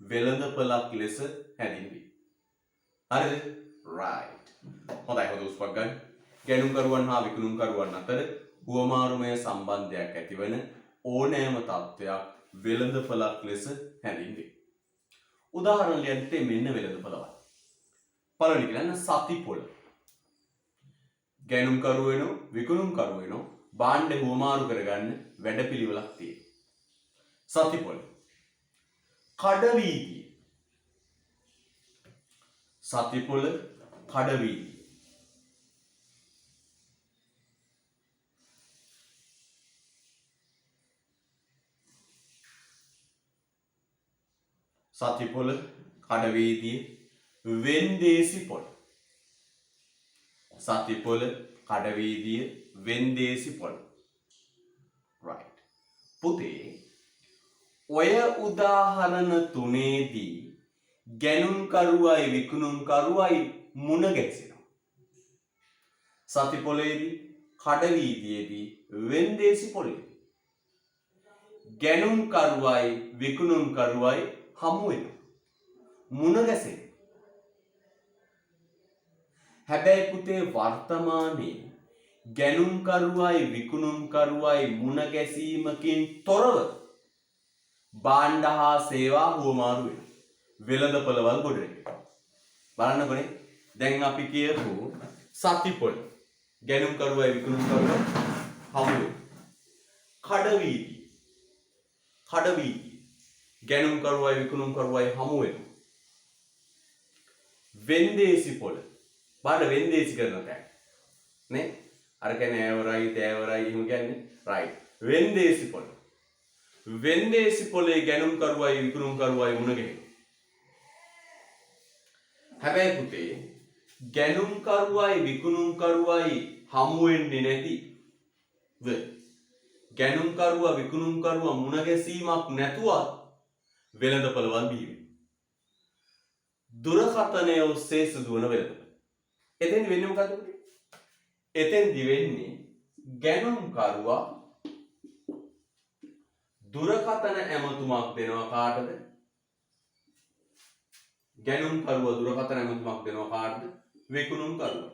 වෙළඳපළක් ලෙස හැඳින්වේ. හරිද? right. හොඳයි හොඳ උස්පක් ගන්න. ගැනුම්කරුවන් හා විකුණුම්කරුවන් අතර හුවමාරුමය සම්බන්ධයක් ඇතිවන ඕනෑම තත්ත්වයක් වෙළඳපළක් ලෙස හැඳින්වේ. උදාහරණ ලියන්න මෙන්න වෙළඳපළවල්. පළවෙනි කියන්න සතිපොළ. ගැනුම්කරුවෙනෝ විකුණුම්කරුවෙනෝ භාණ්ඩ හුවමාරු කරගන්න වැඩපිළිවෙලක් තියෙනවා. සතිපොළ. කඩවීදිය. සතිපොළ කඩවීදිය. සතිපොළ කඩවීදිය වෙන්දේසි පොළ. සතිපොළ කඩවීදිය වෙන්දේසි පොළ. right. පුතේ ඔය උදාහරණ තුනේදී ගැනුම්කරුවයි විකුණුම්කරුවයි මුණ ගැසෙනවා. සතිපොළේදී, කඩවීදියේදී, වෙන්දේසි පොළේදී ගැනුම්කරුවයි විකුණුම්කරුවයි හමු වෙනවා. මුණ ගැසෙනවා. හැබැයි පුතේ වර්තමානයේ ගැනුම්කරුවයි විකුණුම්කරුවයි මුණ ගැසීමකින් තොරව භාණ්ඩ හා සේවා හුවමාරු වෙනවා. වෙළඳපළවල් ගොඩනැගෙනවා. බලන්නකොනේ. දැන් අපි කියපු සතිපොළ ගැනුම්කරුවයි විකුණුම්කරුවයි හමු වෙනවා. කඩවීදිය ගැනුම්කරුවයි විකුණුම්කරුවයි හමු වෙනවා. වෙන්දේසි පොළ බලන්න වෙන්දේසි කරන තැන නේ අර කියන්නේ ඈවරයි තෑවරයි එහෙම කියන්නේ right. වෙන්දේසි පොළ. වෙන්දේසි පොළේ ගැනුම්කරුවයි විකුණුම්කරුවයි මුණ ගැහෙනවා. හැබැයි පුතේ ගැනුම්කරුවයි විකුණුම්කරුවයි හමු වෙන්නේ නැතිව ගැනුම්කරුවා විකුණුම්කරුවා මුණ ගැසීමක් නැතුවත් වෙළඳපළවල් බිහි වෙනවා. දුරකථනය ඔස්සේ සිදුවන වෙළඳපළ. එතෙන්දි වෙන්නේ මොකද්ද? එතෙන්දි වෙන්නේ ගැනුම්කරුවා දුරකථන ඇමතුමක් දෙනවා කාටද? ගැනුම්කරුවා දුරකථන ඇමතුමක් දෙනවා කාටද? විකුණුම්කරුවා.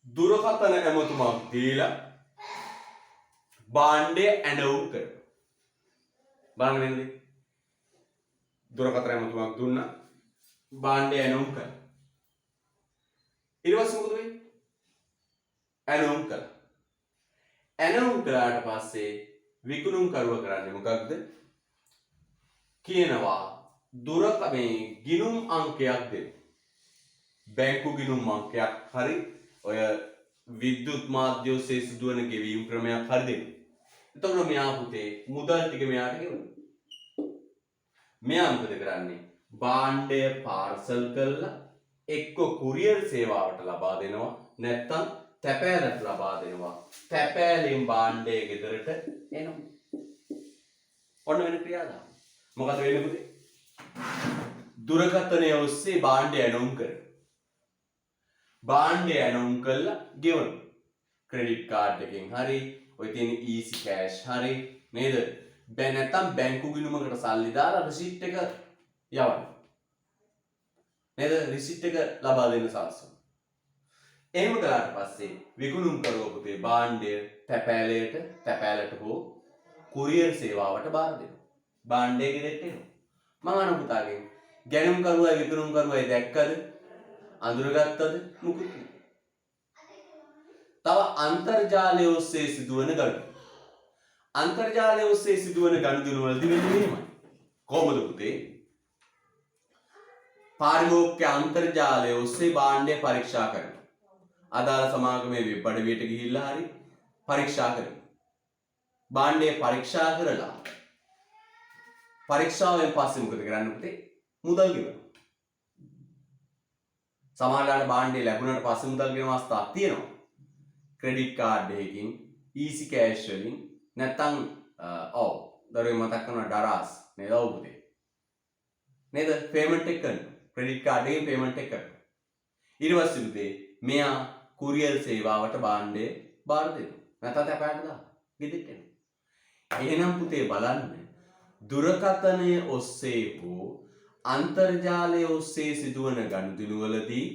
දුරකථන ඇමතුමක් දීලා භාණ්ඩය ඇනවුම් කරනවා. බලන්න වෙනදී දුරකථන ඇමතුමක් දුන්නා භාණ්ඩය ඇනවුම් කරනවා. ඊට පස්සේ මොකද වෙන්නේ? ඇනවුම් කළා. ඇනවුම් කළාට පස්සේ විකුණුම්කරුවා කරන්නේ මොකක්ද? කියනවා මේ ගිණුම් අංකයක් දෙන්න. බැංකු ගිණුම් අංකයක් හරි ඔය විද්‍යුත් මාධ්‍ය ඔස්සේ සිදුවන ගෙවීම් ක්‍රමයක් හරි දෙන්න. එතකොට මෙයා පුතේ මුදල් ටික මෙයාට ගෙවනවා. මෙයා මොකද කරන්නේ? භාණ්ඩය පාර්සල් කරලා එක්ක කුරියර් සේවාවට ලබා දෙනවා නැත්නම් තැපෑලට ලබා දෙනවා. තැපෑලෙන් භාණ්ඩය ගෙදරට එනවා. ඔන්න වෙන ක්‍රියාදාම. මොකද වෙන්නේ පුතේ? දුරකථනය ඔස්සේ භාණ්ඩය ඇනවුම් කරනවා. භාණ්ඩය ඇනවුම් කළා ගෙවනවා. ක්‍රෙඩිට් කාඩ් එකෙන් හරි ඔය තියෙන ඊසි කෑෂ් හරි නේද? නැත්නම් බැංකු ගිණුමකට සල්ලි දාලා රිසිට් එක යවන්න. නේද? රිසිට් එක ලබා දෙන්න සලස්වනවා. එහෙම කළාට පස්සේ විකුණුම්කරුවා පුතේ භාණ්ඩය තැපෑලට හෝ කුරියර් සේවාවට බාර දෙනවා. භාණ්ඩය ගෙදරට එනවා. මම අහන පුතාගෙන් ගැනුම්කරුවයි විකුණුම්කරුවයි දැක්කද? අඳුරගත්තද? මුකුත් නෑ. තව අන්තර්ජාලය ඔස්සේ සිදුවන ගනුදෙනු. අන්තර්ජාලය ඔස්සේ සිදුවන ගනුදෙනු වලදී වෙන්නේ මෙහෙමයි. කොහොමද පුතේ? පාරිභෝගික අන්තර්ජාලය ඔස්සේ භාණ්ඩය පරීක්ෂා කරනවා. අදාළ සමාගමේ වෙබ් අඩවියට ගිහිල්ලා හරි පරීක්ෂා කරනවා. භාණ්ඩය පරීක්ෂා කරලා පරීක්ෂාවෙන් පස්සේ මොකද කරන්න පුතේ? මුදල් ගෙවනවා. සමහරවිට භාණ්ඩය ලැබුණාට පස්සේ මුදල් ගෙවන අවස්ථාවක් තියෙනවා. ක්‍රෙඩිට් කාඩ් එකකින්, ඊසි කෑෂ් වලින් නැත්නම් දරුවෙක් මතක් කරනවා ඩරාස් නේද පුතේ? නේද? පේමන්ට් එක කරනවා. ක්‍රෙඩිට් කාඩ් එකෙන් පේමන්ට් එක කරනවා. ඊට පස්සේ පුතේ මෙයා කුරියර් සේවාවට භාණ්ඩය බාර දෙනවා. නැත්නම් තැපෑලට දානවා. ගෙදරට එනවා. එහෙනම් පුතේ බලන්න දුරකථනය ඔස්සේ හෝ අන්තර්ජාලය ඔස්සේ සිදුවන ගනුදෙනු වලදී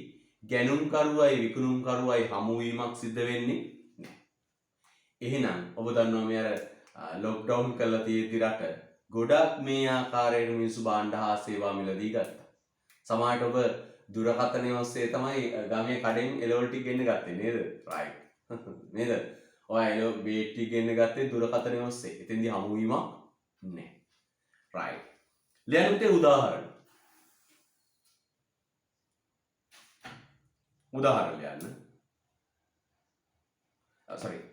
ගැනුම්කරුවයි විකුණුම්කරුවයි හමුවීමක් සිද්ධ වෙන්නේ නැහැ. එහෙනම් ඔබ දන්නවා මේ අර ලොක්ඩවුන් කරලා තියෙද්දි රට ගොඩක් මේ ආකාරයට මිනිස්සු භාණ්ඩ හා සේවා මිලදී ගත්තා. සමහරට ඔබ දුරකථනය ඔස්සේ තමයි ගමේ කඩෙන් එළවලු ටික ගෙන්න ගත්තේ නේද? රයිට්. නේද? ඔය එළවලු බේට් ටික ගෙන්න ගත්තේ දුරකථනය ඔස්සේ. එතෙන්දී හමුවීමක් නැහැ. රයිට්. ලියන්න උදාහරණ. උදාහරණ ලියන්න.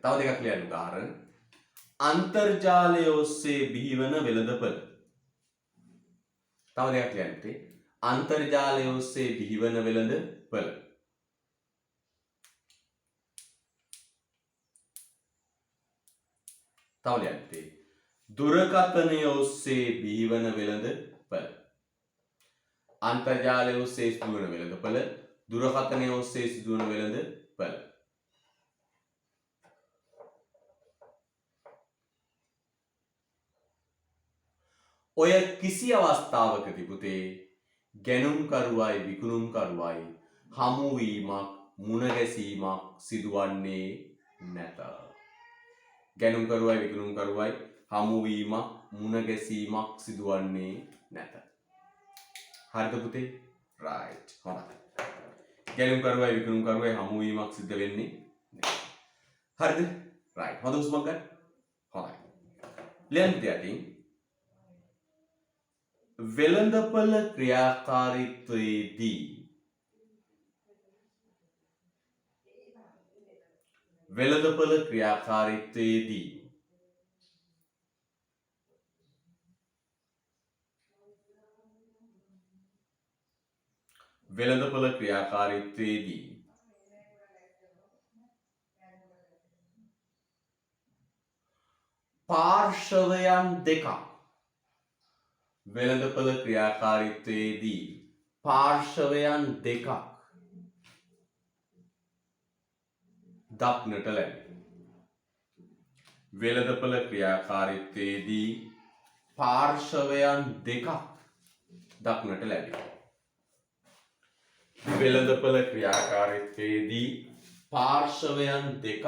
තව දෙකක් ලියන්න උදාහරණ. අන්තර්ජාලය ඔස්සේ බිහිවන වෙළඳපළ. තව දෙකක් ලියන්න පුතේ. අන්තර්ජාලය ඔස්සේ බිහිවන වෙළඳපළ. තව ලියන්න පුතේ. දුරකථනය ඔස්සේ බිහිවන වෙළඳපළ. අන්තර්ජාලය ඔස්සේ සිදුවන වෙළඳපළ, දුරකථනය ඔස්සේ සිදුවන වෙළඳපළ. ඔය කිසි අවස්ථාවකදී පුතේ ගැනුම්කරුවයි විකුණුම්කරුවයි හමුවීමක් මුණ ගැසීමක් සිදුවන්නේ නැත. ගැනුම්කරුවයි විකුණුම්කරුවයි හමුවීමක් මුණ ගැසීමක් සිදුවන්නේ නැත. හරිද පුතේ? රයිට්. හොඳයි. ගැනුම්කරුවයි විකුණුම්කරුවයි හමුවීමක් සිද්ධ වෙන්නේ නැහැ. හරිද? රයිට්. හොඳ උස්මක් ගන්න. හොඳයි. ලියන්න දෙයක්. වෙළඳපළ ක්‍රියාකාරීත්වයේදී වෙළඳපළ ක්‍රියාකාරීත්වයේදී වෙළඳපළ ක්‍රියාකාරීත්වයේදී පාර්ශවයන් දෙකක් වෙළඳපොළ ක්‍රියාකාරීත්වයේදී පාර්ශවයන් දෙකක් දක්නට ලැබේ. වෙළඳපොළ ක්‍රියාකාරීත්වයේදී පාර්ශවයන් දෙකක් දක්නට ලැබේ. වෙළඳපොළ ක්‍රියාකාරීත්වයේදී පාර්ශවයන් දෙකක්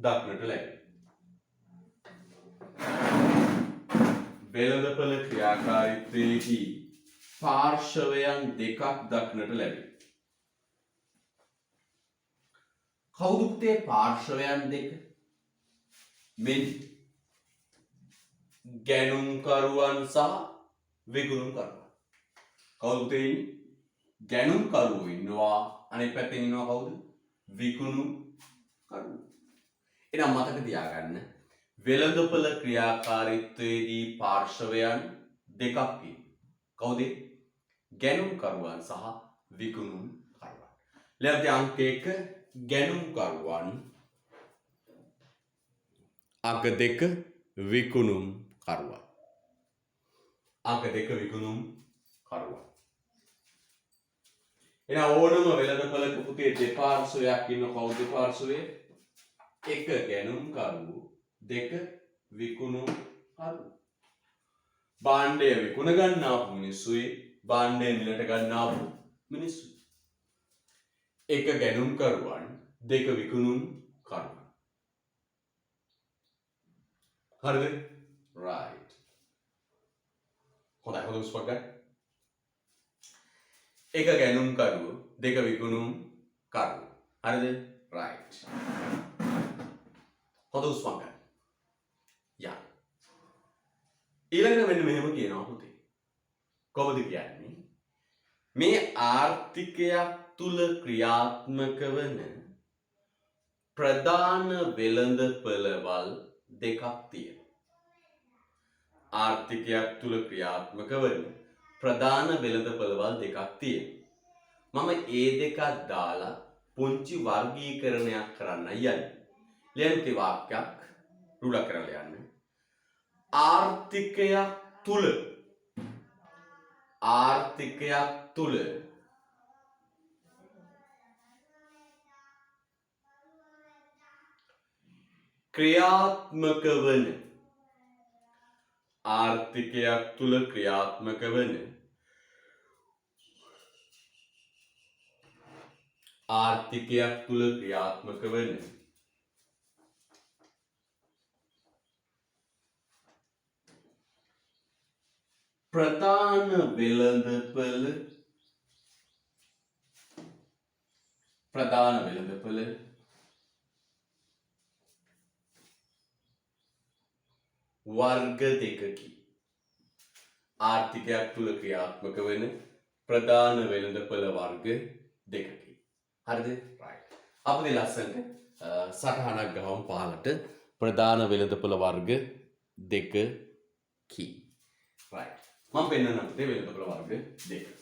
දක්නට ලැබේ. වෙළඳපොළ ක්‍රියාකාරීත්වයේදී පාර්ශවයන් දෙකක් දක්නට ලැබේ. කවුද පුතේ පාර්ශවයන් දෙක? මෙන් ගැනුම්කරුවන් සහ විකුණුම්කරුවන්. කවුද පුතේ? ගැනුම්කරුවෝ ඉන්නවා, අනෙක් පැත්තෙන් ඉන්නවා කවුද? විකුණුම්කරුවෝ. එහෙනම් මතක තියාගන්න වෙළඳපොළ ක්‍රියාකාරීත්වයේදී පාර්ශවයන් දෙකක් ඉන්නවා. කවුද? ගැනුම්කරුවන් සහ විකුණුම්කරුවන්. ඊළඟට අංක 1 ගැනුම්කරුවන්, අංක 2 විකුණුම්කරුවන්. අංක 2 විකුණුම්කරුවන්. එහෙනම් ඕනම වෙළඳපොළක පුතේ දෙපාර්ශවයක් ඉන්න කවුද දෙපාර්ශවයේ? 1 ගැනුම්කරුවෝ, 2 විකුණුම්කරුවෝ. භාණ්ඩය විකුණ ගන්නාපු මිනිස්සුයි, භාණ්ඩය මිලට ගන්නාපු මිනිස්සුයි. 1 ගැනුම්කරුවන්, 2 විකුණුම්කරුවන්. හරිද? right. හොඳයි, හොඳ උස්පක් ගන්න. 1 ගැනුම්කරුවෝ, 2 විකුණුම්කරුවෝ. හරිද? right. හොඳ උස්පක් ගන්න. යා. ඊළඟට මෙන්න මෙහෙම කියනවා පුතේ. කොහොමද කියන්නේ? මේ ආර්ථිකයක් තුල ක්‍රියාත්මක වන ප්‍රධාන වෙළඳපළවල් දෙකක් තියෙනවා. ආර්ථිකයක් තුල ක්‍රියාත්මක වන ප්‍රධාන වෙළඳපළවල් දෙකක් තියෙනවා. මම ඒ දෙකක් දාලා පුංචි වර්ගීකරණයක් කරන්න යන්නේ. ලියන්න වාක්‍යයක් රුල කරලා යන්න. ආර්ථිකයක් තුල ක්‍රියාත්මක වන ප්‍රධාන වෙළඳපළ වර්ග දෙකකි. ආර්ථිකයක් තුල ක්‍රියාත්මක වෙන ප්‍රධාන වෙළඳපළ වර්ග දෙකකි. හරිද? right. අපි ලස්සනට සටහනක් ගහමු පහලට. ප්‍රධාන වෙළඳපළ වර්ග දෙකකි. right. මම පෙන්නන්නම් වෙළඳපළ වර්ග දෙක.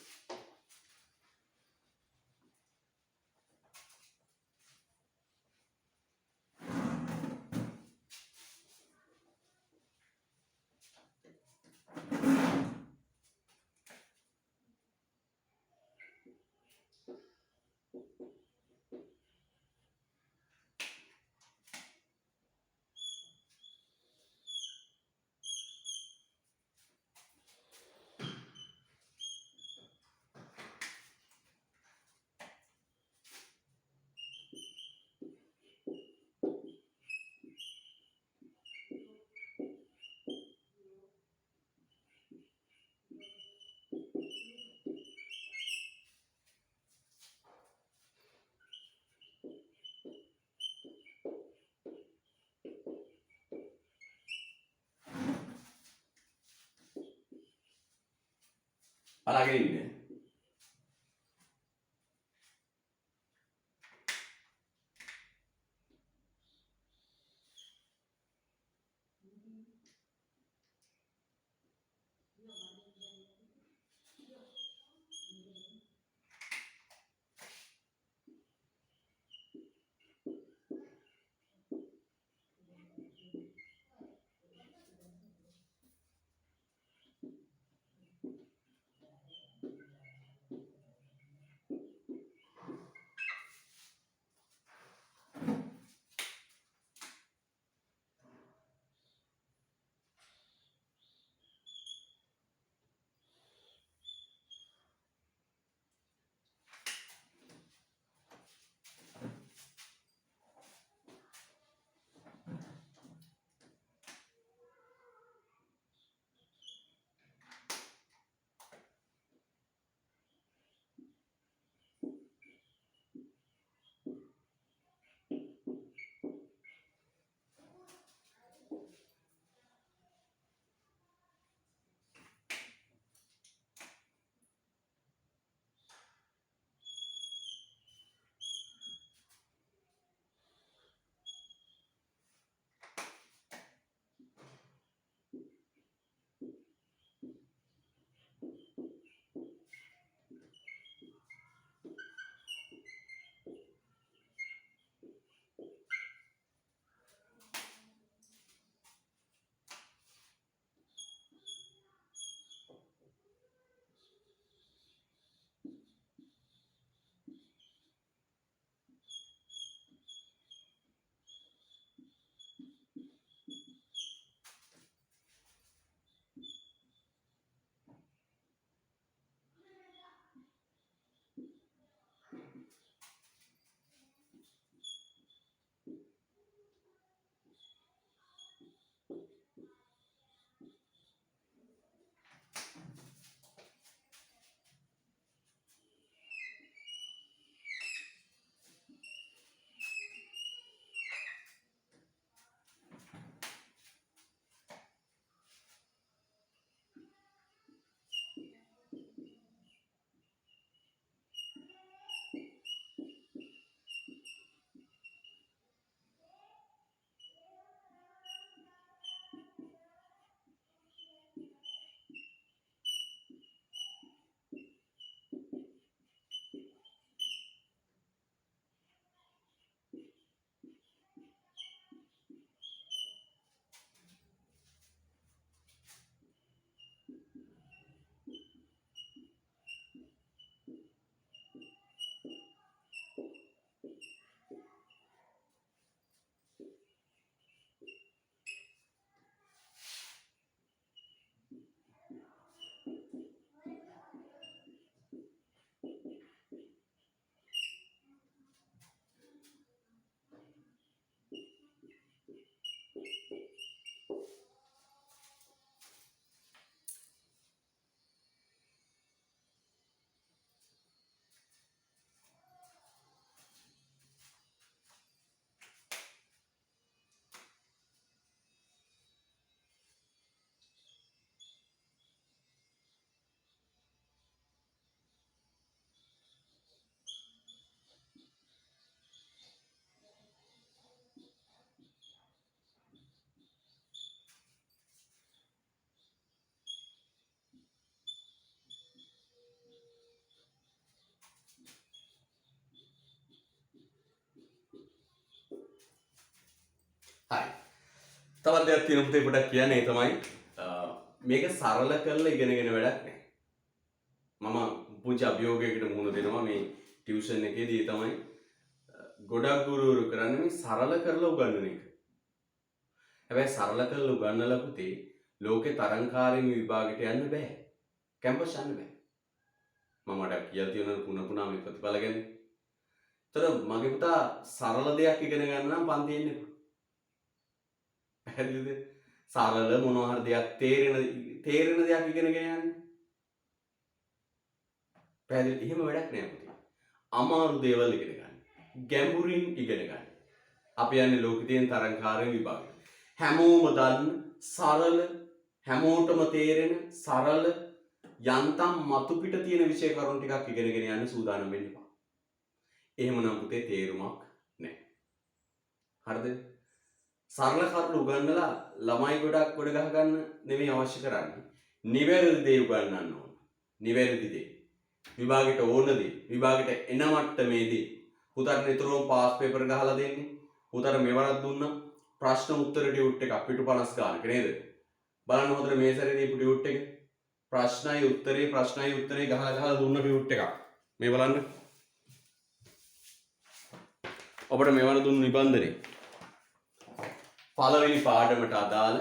බලාගෙන ඉන්න. තවත් දෙයක් තියෙන පුතේ පොඩක් කියන්නේ තමයි මේක සරල කරලා ඉගෙනගෙන වැඩක් නැහැ. මම පුංචි අභියෝගයකට මුහුණ දෙනවා මේ ටියුෂන් එකේදී තමයි ගොඩක් ගුරුවරු කරන්නේ මේ සරල කරලා උගන්වන එක. හැබැයි සරල කරලා උගන්වලා පුතේ ලෝකේ තරංකාරීන් විභාගයට යන්න බෑ. කැම්පස් යන්න බෑ. මම මට කියලා තියෙනවා පුන පුනා මේ ප්‍රතිඵල ගැන. ඒතර මගේ පුතා සරල දෙයක් ඉගෙන ගන්න නම් පන්තියෙන් එන්න එපා. පැහැදිලිද? සරල මොනවා හරි දෙයක් තේරෙන දෙයක් ඉගෙනගෙන යන්න. පැහැදිලි? එහෙම වැඩක් නෑ පුතේ. අමාරු දේවල් ඉගෙන ගන්න. ගැඹුරින් ඉගෙන ගන්න. අපි යන්නේ ලෝකේ තියෙන තරංකාරීන් විභාගයට. හැමෝම දන්න සරල හැමෝටම තේරෙන සරල යන්තම් මතු පිට තියෙන විෂය කරුණු ටිකක් ඉගෙනගෙන යන්න සූදානම් වෙන්න එපා. එහෙමනම් පුතේ තේරුමක් නැහැ. හරිද? සරල කරුණු උගන්වලා ළමයි ගොඩක් ගොඩ ගහ ගන්න නෙමෙයි අවශ්‍ය කරන්නේ. නිවැරදි දේ උගන්වන්න ඕන. නිවැරදි දේ. විභාගෙට ඕන දේ. විභාගෙට එන මට්ටමේදී පුතට නිතරම පාස් පේපර් ගහලා දෙන්නේ. පුතට මෙවරක් දුන්නා ප්‍රශ්න උත්තර ටියුට් එකක් පිටු 50 ගානක නේද? බලන්න හොඳට මේ සැරේ දීපු ටියුට් එක. ප්‍රශ්නයි උත්තරේ ගහලා දුන්න ටියුට් එකක්. මේ බලන්න. ඔබට මෙවන දුන්නු නිබන්ධනේ. පළවෙනි පාඩමට අදාළ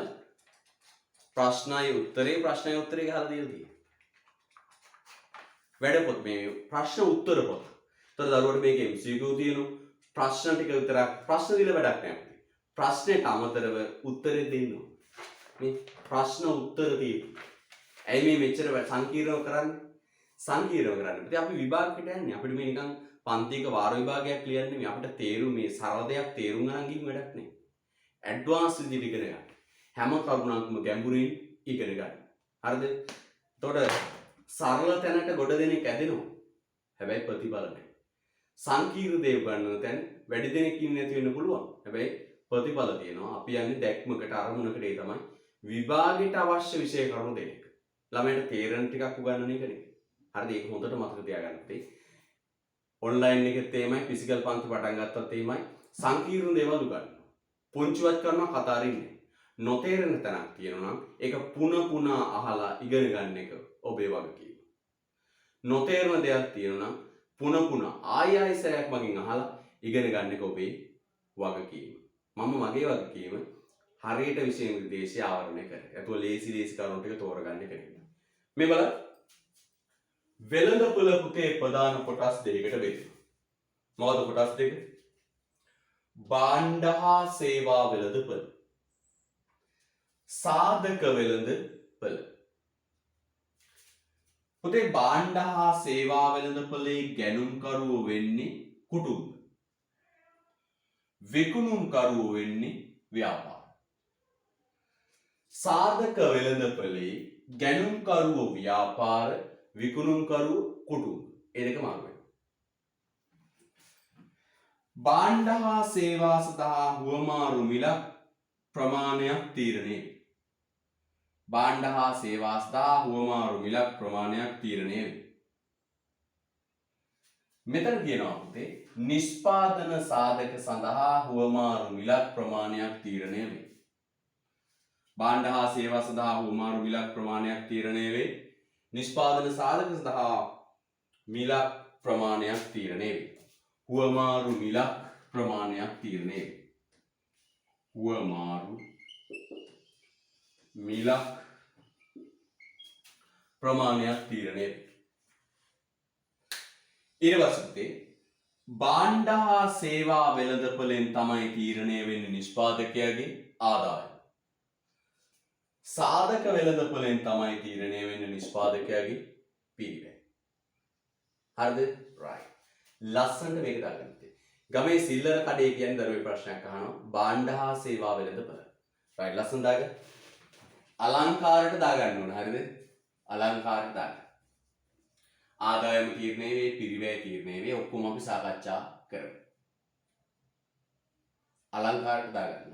ප්‍රශ්නයි උත්තරේ ගහලා දීලා තියෙනවා. වැඩ පොත් මේ ප්‍රශ්න උත්තර පොත්. ඒතර දරුවට මේකේ MCQ තියෙනවා. ප්‍රශ්න ටික විතරක් ප්‍රශ්න දීලා වැඩක් නැහැ. ප්‍රශ්නෙට අමතරව උත්තරේ දෙන්න. මේ ප්‍රශ්න උත්තර තියෙනවා. ඇයි මේ මෙච්චර සංකීර්ණව කරන්නේ? සංකීර්ණව කරන්නේ. ඉතින් අපි විභාගයකට යන්නේ. අපිට මේ නිකන් පන්තික වාර විභාගයක් ලියන්නේ මේ අපිට තේරුම් මේ සරල දෙයක් තේරුම් ගන්න ගිහින් වැඩක් නැහැ. ඇඩ්වාන්ස් විදිහට ඉගෙන ගන්න. හැම කරුණක්ම ගැඹුරින් ඉගෙන ගන්න. හරිද? එතකොට සරල තැනට ගොඩ දෙනෙක් ඇදෙනවා. හැබැයි ප්‍රතිඵල නැහැ. සංකීර්ණ දේ උගන්වන තැන වැඩි දෙනෙක් ඉන්නේ නැති වෙන්න පුළුවන්. හැබැයි ප්‍රතිඵල තියෙනවා. අපි යන්නේ දැක්මකට අරමුණකට ඒ තමයි විභාගයට අවශ්‍ය විෂය කරුණු දෙන එක. ළමයට තේරෙන ටිකක් උගන්වන එක නෙවෙයි. හරිද? ඒක හොඳට මතක තියාගන්න ඕනේ. ඔන්ලයින් එකෙත් එහෙමයි, ෆිසිකල් පන්ති පටන් ගත්තත් එහෙමයි. සංකීර්ණ දේවල් උගන්වනවා. පුංචිවත් කරනවා කතා අරින්නේ. නොතේරෙන තැනක් තියෙනවා නම් ඒක පුන අහලා ඉගෙන ගන්න එක ඔබේ වගකීම. නොතේරෙන දෙයක් තියෙනවා නම් පුන ආයෙ සැරයක් මගෙන් අහලා ඉගෙන ගන්න එක ඔබේ වගකීම. මම මගේ වගකීම හරියට විෂය නිර්දේශය ආවරණය කර. ඒතකොට ලේසි කරුණු ටික තෝරගන්න එක නෙමෙයි. මේ බලන්න. වෙළඳපොළ පුතේ ප්‍රධාන කොටස් දෙකකට බෙදෙනවා. මොකද කොටස් දෙක? භාණ්ඩ හා සේවා වෙළඳපොළ. සාධක වෙළඳපොළ. පුතේ භාණ්ඩ හා සේවා වෙළඳපොළේ ගැනුම්කරුවෝ වෙන්නේ කුටුම්බ. විකුණුම්කරුවෝ වෙන්නේ ව්‍යාපාර. සාධක වෙළඳපොළේ ගැනුම්කරුවෝ ව්‍යාපාර, විකුණුම්කරුවෝ කුටුම්බ. ඒ දෙක මාරු වෙනවා. භාණ්ඩ හා සේවා සඳහා හුවමාරු මිලක් ප්‍රමාණයක් තීරණය වේ. භාණ්ඩ හා සේවා සඳහා හුවමාරු මිලක් ප්‍රමාණයක් තීරණය වේ. මෙතන කියනවා පුතේ නිෂ්පාදන සාධක සඳහා හුවමාරු මිලක් ප්‍රමාණයක් තීරණය වේ. භාණ්ඩ හා සේවා සඳහා හුවමාරු මිලක් ප්‍රමාණයක් තීරණය වේ. නිෂ්පාදන සාධක සඳහා මිලක් ප්‍රමාණයක් තීරණය වේ. හුවමාරු මිලක් ප්‍රමාණයක් තීරණය වේ. හුවමාරු මිලක් ප්‍රමාණයක් තීරණය වේ. ඊට පස්සේ භාණ්ඩ හා සේවා වෙළඳපොළෙන් තමයි තීරණය වෙන්නේ නිෂ්පාදකයාගේ ආදායම. සාධක වෙළඳපොළෙන් තමයි තීරණය වෙන්නේ නිෂ්පාදකයාගේ පිරිවැය. හරිද? right. ලස්සනට මේක දාගන්න. ගමේ සිල්ලර කඩේ කියන්නේ දරුවේ ප්‍රශ්නයක් අහනවා. භාණ්ඩ හා සේවා වෙළඳපොළ. right. ලස්සන දාගන්න. අලංකාරයට දාගන්න ඕන. හරිද? අලංකාරයට දාගන්න. ආදායම තීරණය වේ, පිරිවැය තීරණය වේ, ඔක්කොම අපි සාකච්ඡා කරමු. අලංකාරයට දාගන්න.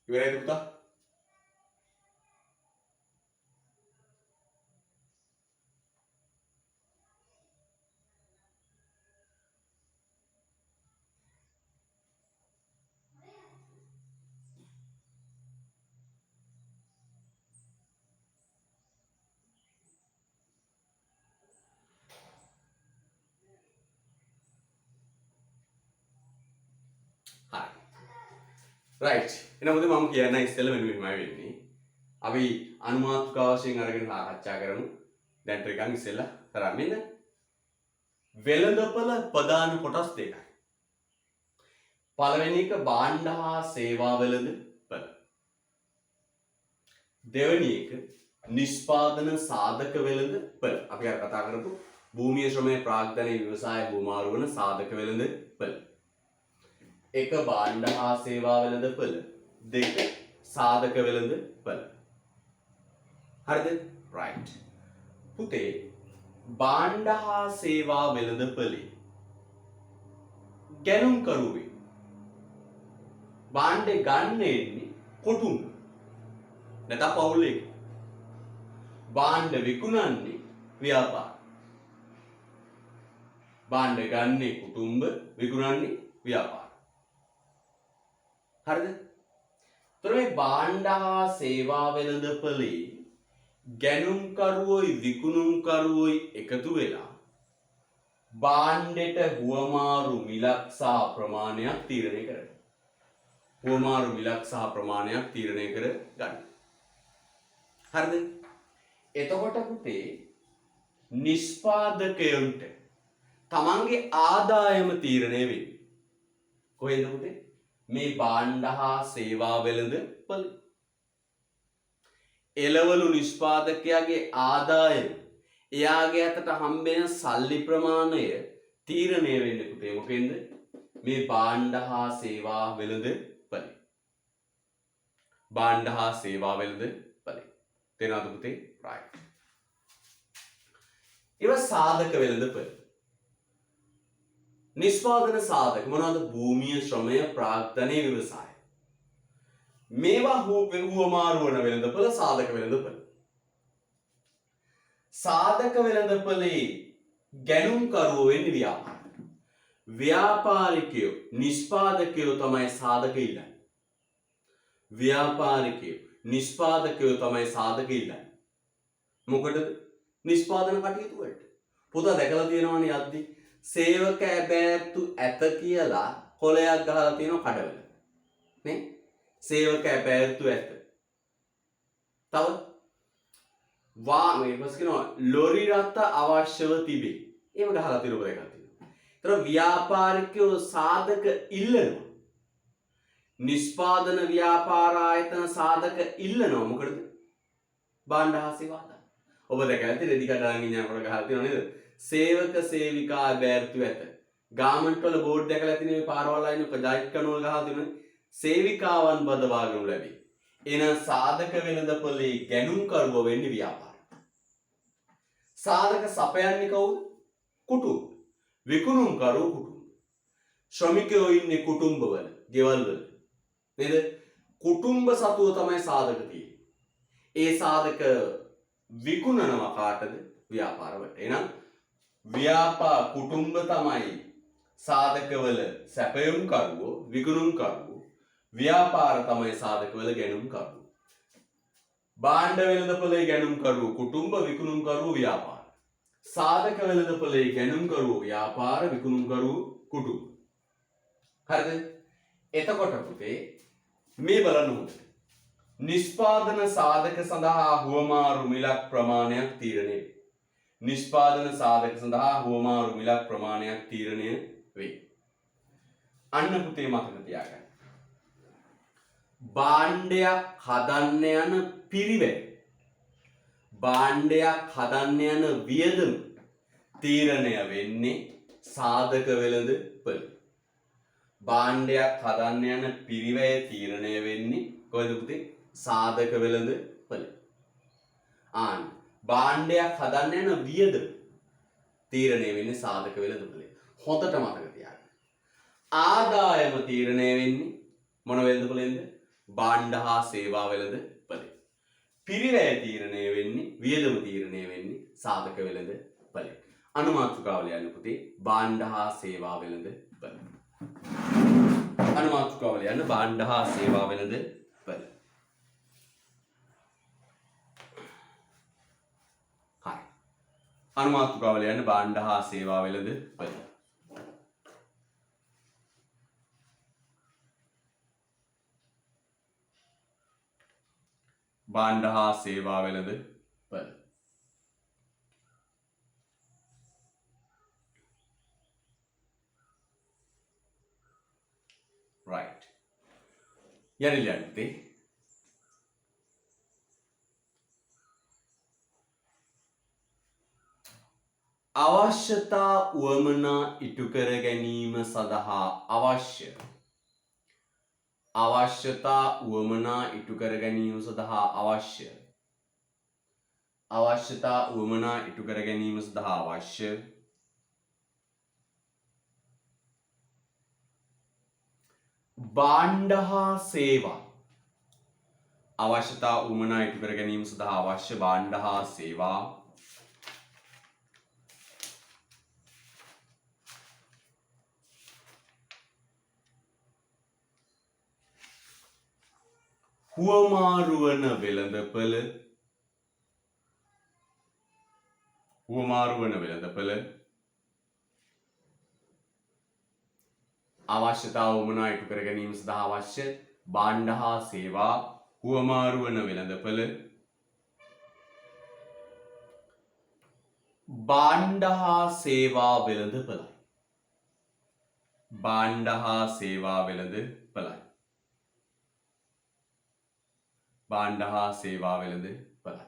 ඉවරයිද පුතා? හරි. රයිට්. එහෙනම් මොකද මම කියන්න ඉස්සෙල්ලා මෙන්න මෙහෙමයි වෙන්නේ. අපි අනුමාත්‍රිකා වශයෙන් අරගෙන සාකච්ඡා කරමු. දැන් ටිකක් ඉස්සෙල්ලා කරා මෙන්න වෙළඳපොළ ප්‍රධාන කොටස් දෙකයි. පළවෙනි එක භාණ්ඩ හා සේවා වෙළඳපොළ. දෙවෙනි එක නිෂ්පාදන සාධක වෙළඳපොළ. අපි අර කතා කරපු භූමියේ ශ්‍රමයේ ප්‍රාග්ධනයේ ව්‍යවසාය භූමාරු වන සාධක වෙළඳපොළ. එක භාණ්ඩ හා සේවා වෙළඳපොළ. දෙක සාධක වෙළඳපොළ. හරිද? රයිට්. පුතේ භාණ්ඩ හා සේවා වෙළඳපොළේ ගැනුම් කරුවේ භාණ්ඩේ ගන්න එන්නේ කොටුන් නැත්නම් පවුලේ. භාණ්ඩ විකුණන්නේ ව්‍යාපාර. භාණ්ඩ ගන්නේ කුටුම්බ, විකුණන්නේ ව්‍යාපාර. හරිද? ତොර මේ භාණ්ඩ හා සේවා වෙළඳපොළේ ගැනුම්කරුවෝයි විකුණුම්කරුවෝයි එකතු වෙලා භාණ්ඩෙට හුවමාරු මිලක් සහ ප්‍රමාණයක් තීරණය කරනවා. හුවමාරු මිලක් සහ ප්‍රමාණයක් තීරණය කර ගන්න. හරිද? එතකොට පුතේ නිෂ්පාදකයන්ට තමන්ගේ ආදායම තීරණය වෙන්නේ කොහෙද පුතේ? මේ භාණ්ඩ හා සේවා වෙළඳපොළේ. එළවලු නිෂ්පාදකයාගේ ආදායම එයාගේ අතට හම්බෙන සල්ලි ප්‍රමාණය තීරණය වෙන්නේ පුතේ මොකෙන්ද? මේ භාණ්ඩ හා සේවා වෙළඳපොළ. භාණ්ඩ හා සේවා වෙළඳපොළ. තේරෙනවද පුතේ? right. ඒවා සාධක වෙළඳපොළ. නිෂ්පාදන සාධක මොනවද? භූමිය, ශ්‍රමය, ප්‍රාග්ධනය, ව්‍යවසාය. මේවා හුවමාරු වන වෙළඳපොළ සාධක වෙළඳපොළ. සාධක වෙළඳපොළේ ගැනුම්කරුවෝ වෙන්නේ ව්‍යාපාර. ව්‍යාපාරිකයෝ නිෂ්පාදකයෝ තමයි සාධක ඉල්ලන්නේ. ව්‍යාපාරිකයෝ නිෂ්පාදකයෝ තමයි සාධක ඉල්ලන්නේ. මොකටද? නිෂ්පාදන කටයුතු වලට. පුතා දැකලා තියෙනවනේ යද්දි සේවක ඇබෑතු ඇත කියලා කොලයක් ගහලා තියෙනවා කඩවල. නේ? සේවක ඇබෑතු ඇත. තව මේ පස්සේ කියනවා ලොරි රථ අවශ්‍යව තිබේ. ඒව ගහලා තියෙනවා දැකලා තියෙනවා. ඒතර ව්‍යාපාරිකයෝ සාධක ඉල්ලනවා. නිෂ්පාදන ව්‍යාපාර ආයතන සාධක ඉල්ලනවා. මොකටද? භාණ්ඩ හා සේවා. ඔබ දැකලා ඇති රෙදි කඩාගෙන යනකොට ගහලා තියෙනව නේද? සේවක සේවිකා බෑර්තු ඇත. ගාමන්ට් වල බෝඩ් දැකලා ඇති නේ පාරවල් අයින ප්‍රජායිත් කණුවල ගහලා තියෙනනේ. සේවිකාවන් බදවා ගනු ලැබේ. එන සාධක වෙළඳපොළේ ගැනුම්කරුවෝ වෙන්නේ ව්‍යාපාර. සාධක සපයන්නේ කවුද? කුටුම්බ. විකුණුම්කරුවෝ කුටුම්බ. ශ්‍රමිකයෝ ඉන්නේ කුටුම්බවල, ගෙවල් වල. නේද? කුටුම්බ සතුව තමයි සාධක තියෙන්නේ. ඒ සාධක විකුණනවා කාටද? ව්‍යාපාරවලට. එහෙනම් කුටුම්බ තමයි සාධකවල සැපයුම් කරුවෝ, විකුණුම් කරුවෝ. ව්‍යාපාර තමයි සාධකවල ගැනුම් කරුවෝ. භාණ්ඩ වෙළඳපොළේ ගැනුම් කරුවෝ කුටුම්බ, විකුණුම් කරුවෝ ව්‍යාපාර. සාධක වෙළඳපොළේ ගැනුම් කරුවෝ ව්‍යාපාර, විකුණුම් කරුවෝ කුටුම්බ. හරිද? එතකොට පුතේ මේ බලන්න හොඳට. නිෂ්පාදන සාධක සඳහා හුවමාරු මිලක් ප්‍රමාණයක් තීරණය වේ. නිෂ්පාදන සාධක සඳහා හුවමාරු මිලක් ප්‍රමාණයක් තීරණය වේ. අන්න පුතේ මතක තියාගන්න. භාණ්ඩයක් හදන්න යන පිරිවැය, භාණ්ඩයක් හදන්න යන වියදම තීරණය වෙන්නේ සාධක වෙළඳපොළ. භාණ්ඩයක් හදන්න යන පිරිවැය තීරණය වෙන්නේ කොහෙද පුතේ? සාධක වෙළඳපොළ. භාණ්ඩයක් හදන්න යන වියදම තීරණය වෙන්නේ සාධක වෙළඳපොළේ. හොඳට මතක තියාගන්න. ආදායම තීරණය වෙන්නේ මොන වෙළඳපොළෙන්ද? භාණ්ඩ හා සේවා වෙළඳපොළේ. පිරිවැය තීරණය වෙන්නේ, වියදම තීරණය වෙන්නේ සාධක වෙළඳපොළේ. අනුමාතෘකාව ලියන්න පුතේ. භාණ්ඩ හා සේවා වෙළඳපොළ. අනුමාතෘකාව ලියන්න භාණ්ඩ හා සේවා වෙළඳපොළ. අනුමාතෘකාව ලියන්න භාණ්ඩ හා සේවා වෙළඳපොළ. භාණ්ඩ හා සේවා වෙළඳපොළ. right. යන්නේ අවශ්‍යතා උවමනා ඉටු කර ගැනීම සඳහා අවශ්‍ය අවශ්‍යතා උවමනා ඉටු කර ගැනීම සඳහා අවශ්‍ය අවශ්‍යතා උවමනා ඉටු කර ගැනීම සඳහා අවශ්‍ය භාණ්ඩ හා සේවා අවශ්‍යතා උවමනා ඉටු කර ගැනීම සඳහා අවශ්‍ය භාණ්ඩ හා සේවා හුවමාරු වන වෙළඳපොළ අවශ්‍යතාව උවමනා ඉටු කර ගැනීම සඳහා අවශ්‍ය භාණ්ඩ හා සේවා හුවමාරු වන වෙළඳපොළ භාණ්ඩ හා සේවා වෙළඳපොළයි. භාණ්ඩ හා සේවා වෙළඳපොළයි. භාණ්ඩ හා සේවා වෙළඳපොළයි.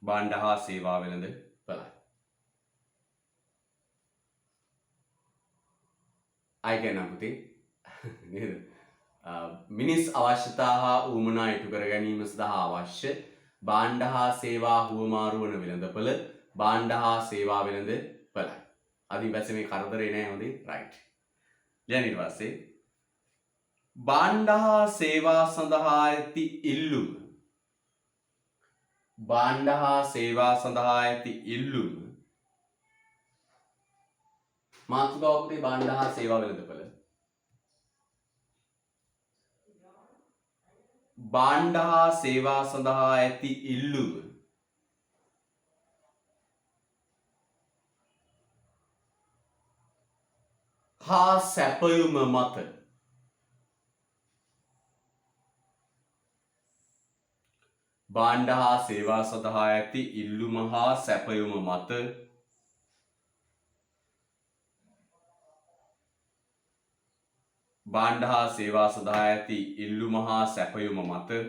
භාණ්ඩ හා සේවා වෙළඳ පළයි. ආයි කියන්න පුතේ නේද? මිනිස් අවශ්‍යතා හා ඌමනා ඉටු කර ගැනීම සඳහා අවශ්‍ය භාණ්ඩ හා සේවා හුවමාරු වන වෙළඳපොළ භාණ්ඩ හා සේවා වෙළඳ පළයි. අදින් පස්සේ මේ කරදරේ නෑ හොඳේ රයිට්. ඊළඟ ඊට පස්සේ භාණ්ඩ හා සේවා සඳහා ඇති ඉල්ලුම භාණ්ඩ හා සේවා සඳහා ඇති ඉල්ලුම මාතෘකාව පුතේ භාණ්ඩ හා සේවා වෙළඳපොළ භාණ්ඩ හා සේවා සඳහා ඇති ඉල්ලුම හා සැපයුම මත භාණ්ඩ හා සේවා සඳහා ඇති ඉල්ලුම හා සැපයුම මත භාණ්ඩ හා සේවා සඳහා ඇති ඉල්ලුම හා සැපයුම මත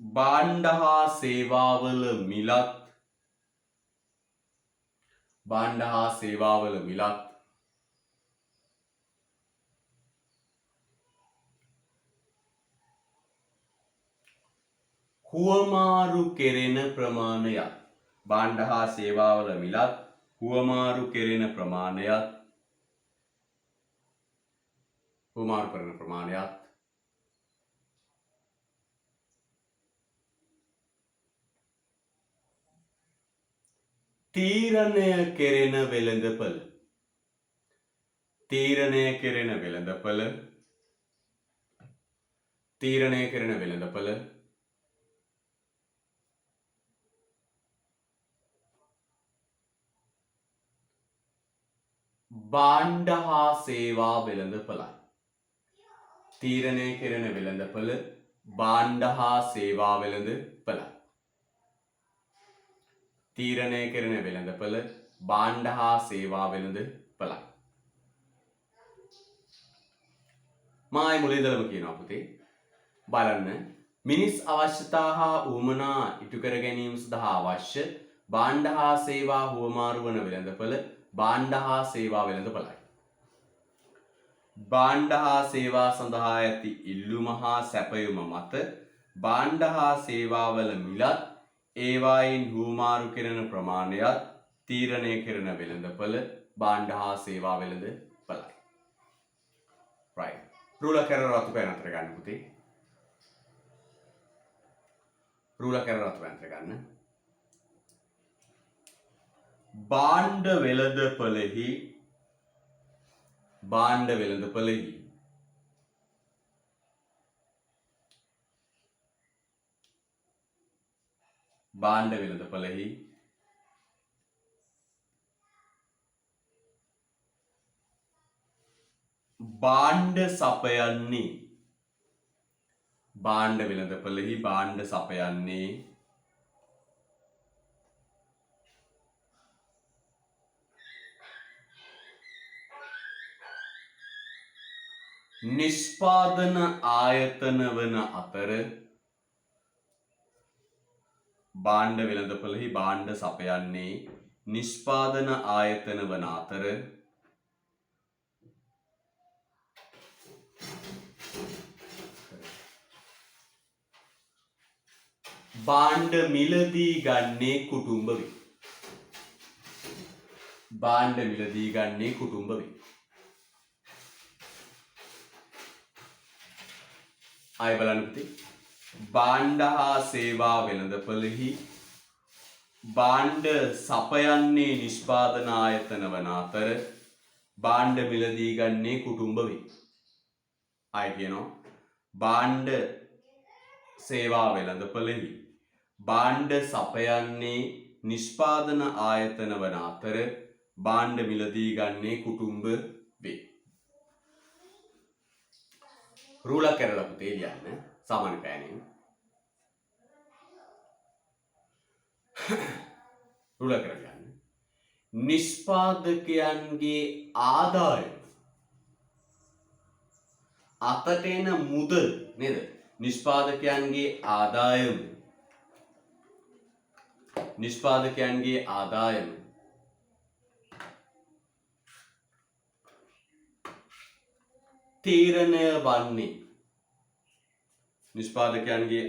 භාණ්ඩ හා සේවාවල මිලත් භාණ්ඩ හා සේවාවල මිලත් හුවමාරු කෙරෙන ප්‍රමාණයත් භාණ්ඩ හා සේවාවල මිලත් හුවමාරු කෙරෙන ප්‍රමාණයත් හුවමාරු කරන ප්‍රමාණයත් තීරණය කෙරෙන වෙළඳපොළ තීරණය කෙරෙන වෙළඳපොළ තීරණය කෙරෙන වෙළඳපොළ භාණ්ඩ හා සේවා වෙළඳපොළයි. තීරණය කෙරෙන වෙළඳපොළ භාණ්ඩ හා සේවා වෙළඳපොළයි. තීරණය කෙරෙන වෙළඳපොළ භාණ්ඩ හා සේවා වෙළඳපොළයි. මායි මුලින්දලම කියනවා පුතේ බලන්න මිනිස් අවශ්‍යතා හා ඌමනා ඉටු කර ගැනීම සඳහා අවශ්‍ය භාණ්ඩ හා සේවා හුවමාරු වන වෙළඳපොළ භාණ්ඩ හා සේවා වෙළඳපොළයි. භාණ්ඩ හා සේවා සඳහා ඇති ඉල්ලුම හා සැපයුම මත භාණ්ඩ හා සේවාවල මිලත් ඒවායින් හුවමාරු කෙරෙන ප්‍රමාණයත් තීරණය කෙරෙන වෙළඳපොළ භාණ්ඩ හා සේවා වෙළඳපොළයි. right. රූලර් කැරර රතු පෑන අතර ගන්න පුතේ. රූලර් කැරර රතු පෑන අතර ගන්න. භාණ්ඩ වෙළඳපොළෙහි භාණ්ඩ වෙළඳපොළෙහි භාණ්ඩ වෙළඳපොළෙහි භාණ්ඩ සපයන්නේ භාණ්ඩ වෙළඳපොළෙහි භාණ්ඩ සපයන්නේ නිෂ්පාදන ආයතන වන අතර භාණ්ඩ වෙළඳපොළෙහි භාණ්ඩ සපයන්නේ නිෂ්පාදන ආයතන වන අතර භාණ්ඩ මිලදී ගන්නේ කුටුම්බ වේ. භාණ්ඩ මිලදී ගන්නේ කුටුම්බ වේ. ආයෙ බලන්න පුතේ. භාණ්ඩ හා සේවා වෙළඳපොළෙහි භාණ්ඩ සපයන්නේ නිෂ්පාදන ආයතන වන අතර භාණ්ඩ මිලදී ගන්නේ කුටුම්බ වේ. ආයෙ කියනවා භාණ්ඩ සේවා වෙළඳපොළෙහි භාණ්ඩ සපයන්නේ නිෂ්පාදන ආයතන වන අතර භාණ්ඩ මිලදී ගන්නේ කුටුම්බ වේ. රූලර් කැරලා පුතේ ලියන්න සාමාන්‍ය පෑනෙන්. රූලර් කරලා ලියන්න. නිෂ්පාදකයන්ගේ අතට එන මුදල් නේද? නිෂ්පාදකයන්ගේ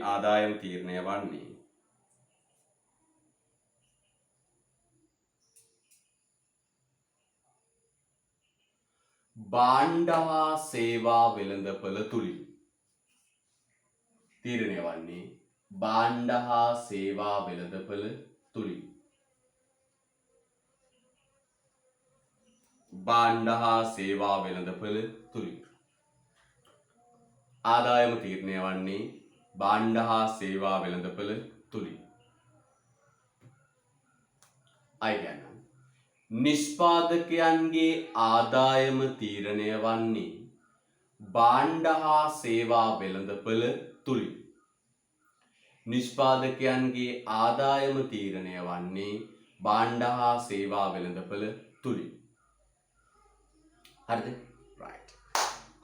ආදායම තීරණය වන්නේ භාණ්ඩ හා සේවා වෙළඳපළ තුලින්. තීරණය වන්නේ භාණ්ඩ හා සේවා වෙළඳපළ තුලින්. භාණ්ඩ හා සේවා වෙළඳපළ තුලින්. ආදායම තීරණය වන්නේ භාණ්ඩ හා සේවා වෙළඳපළ තුලින්. අය කියන්නම්. නිෂ්පාදකයන්ගේ ආදායම තීරණය වන්නේ භාණ්ඩ හා සේවා වෙළඳපළ තුලින්. නිෂ්පාදකයන්ගේ ආදායම තීරණය වන්නේ භාණ්ඩ හා සේවා වෙළඳපළ තුලින්. හරිද? right.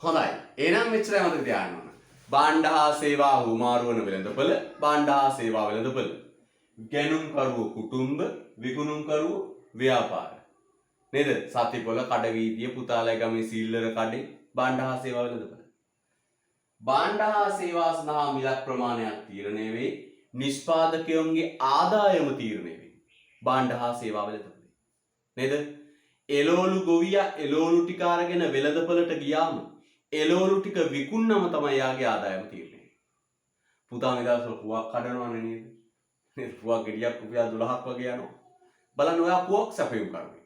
හොඳයි. එහෙනම් මෙච්චරයි මතක තියාගන්න ඕන. භාණ්ඩ හා සේවා හුවමාරු වන වෙළඳපළ, භාණ්ඩ හා සේවා වෙළඳපළ. ගැනුම්කරුව කුටුම්බ, විකුණුම්කරුව ව්‍යාපාර. නේද? සතිපොළ, කඩවීදිය, පුතාලයි ගමේ සීල්ලර කඩේ භාණ්ඩ හා සේවා වෙළඳපළ. භාණ්ඩ හා සේවා සඳහා මිලක් ප්‍රමාණයක් තීරණය වේ. නිෂ්පාදකයන්ගේ ආදායම තීරණය වේ. භාණ්ඩ හා සේවා වෙළඳපළ. නේද? එළවලු ගොවියා එළවලු ටික අරගෙන වෙළඳපළට ගියාම එළවලු ටික විකුණනම තමයි යාගේ ආදායම තීරණය. පුතා මේ දවස්වල පුවක් කඩනවනේ නේද? නේද? පුවක් ගෙඩියක් රුපියල් 12ක් වගේ යනවා. බලන්න ඔයා පුවක් සැපයුම් කරුවේ.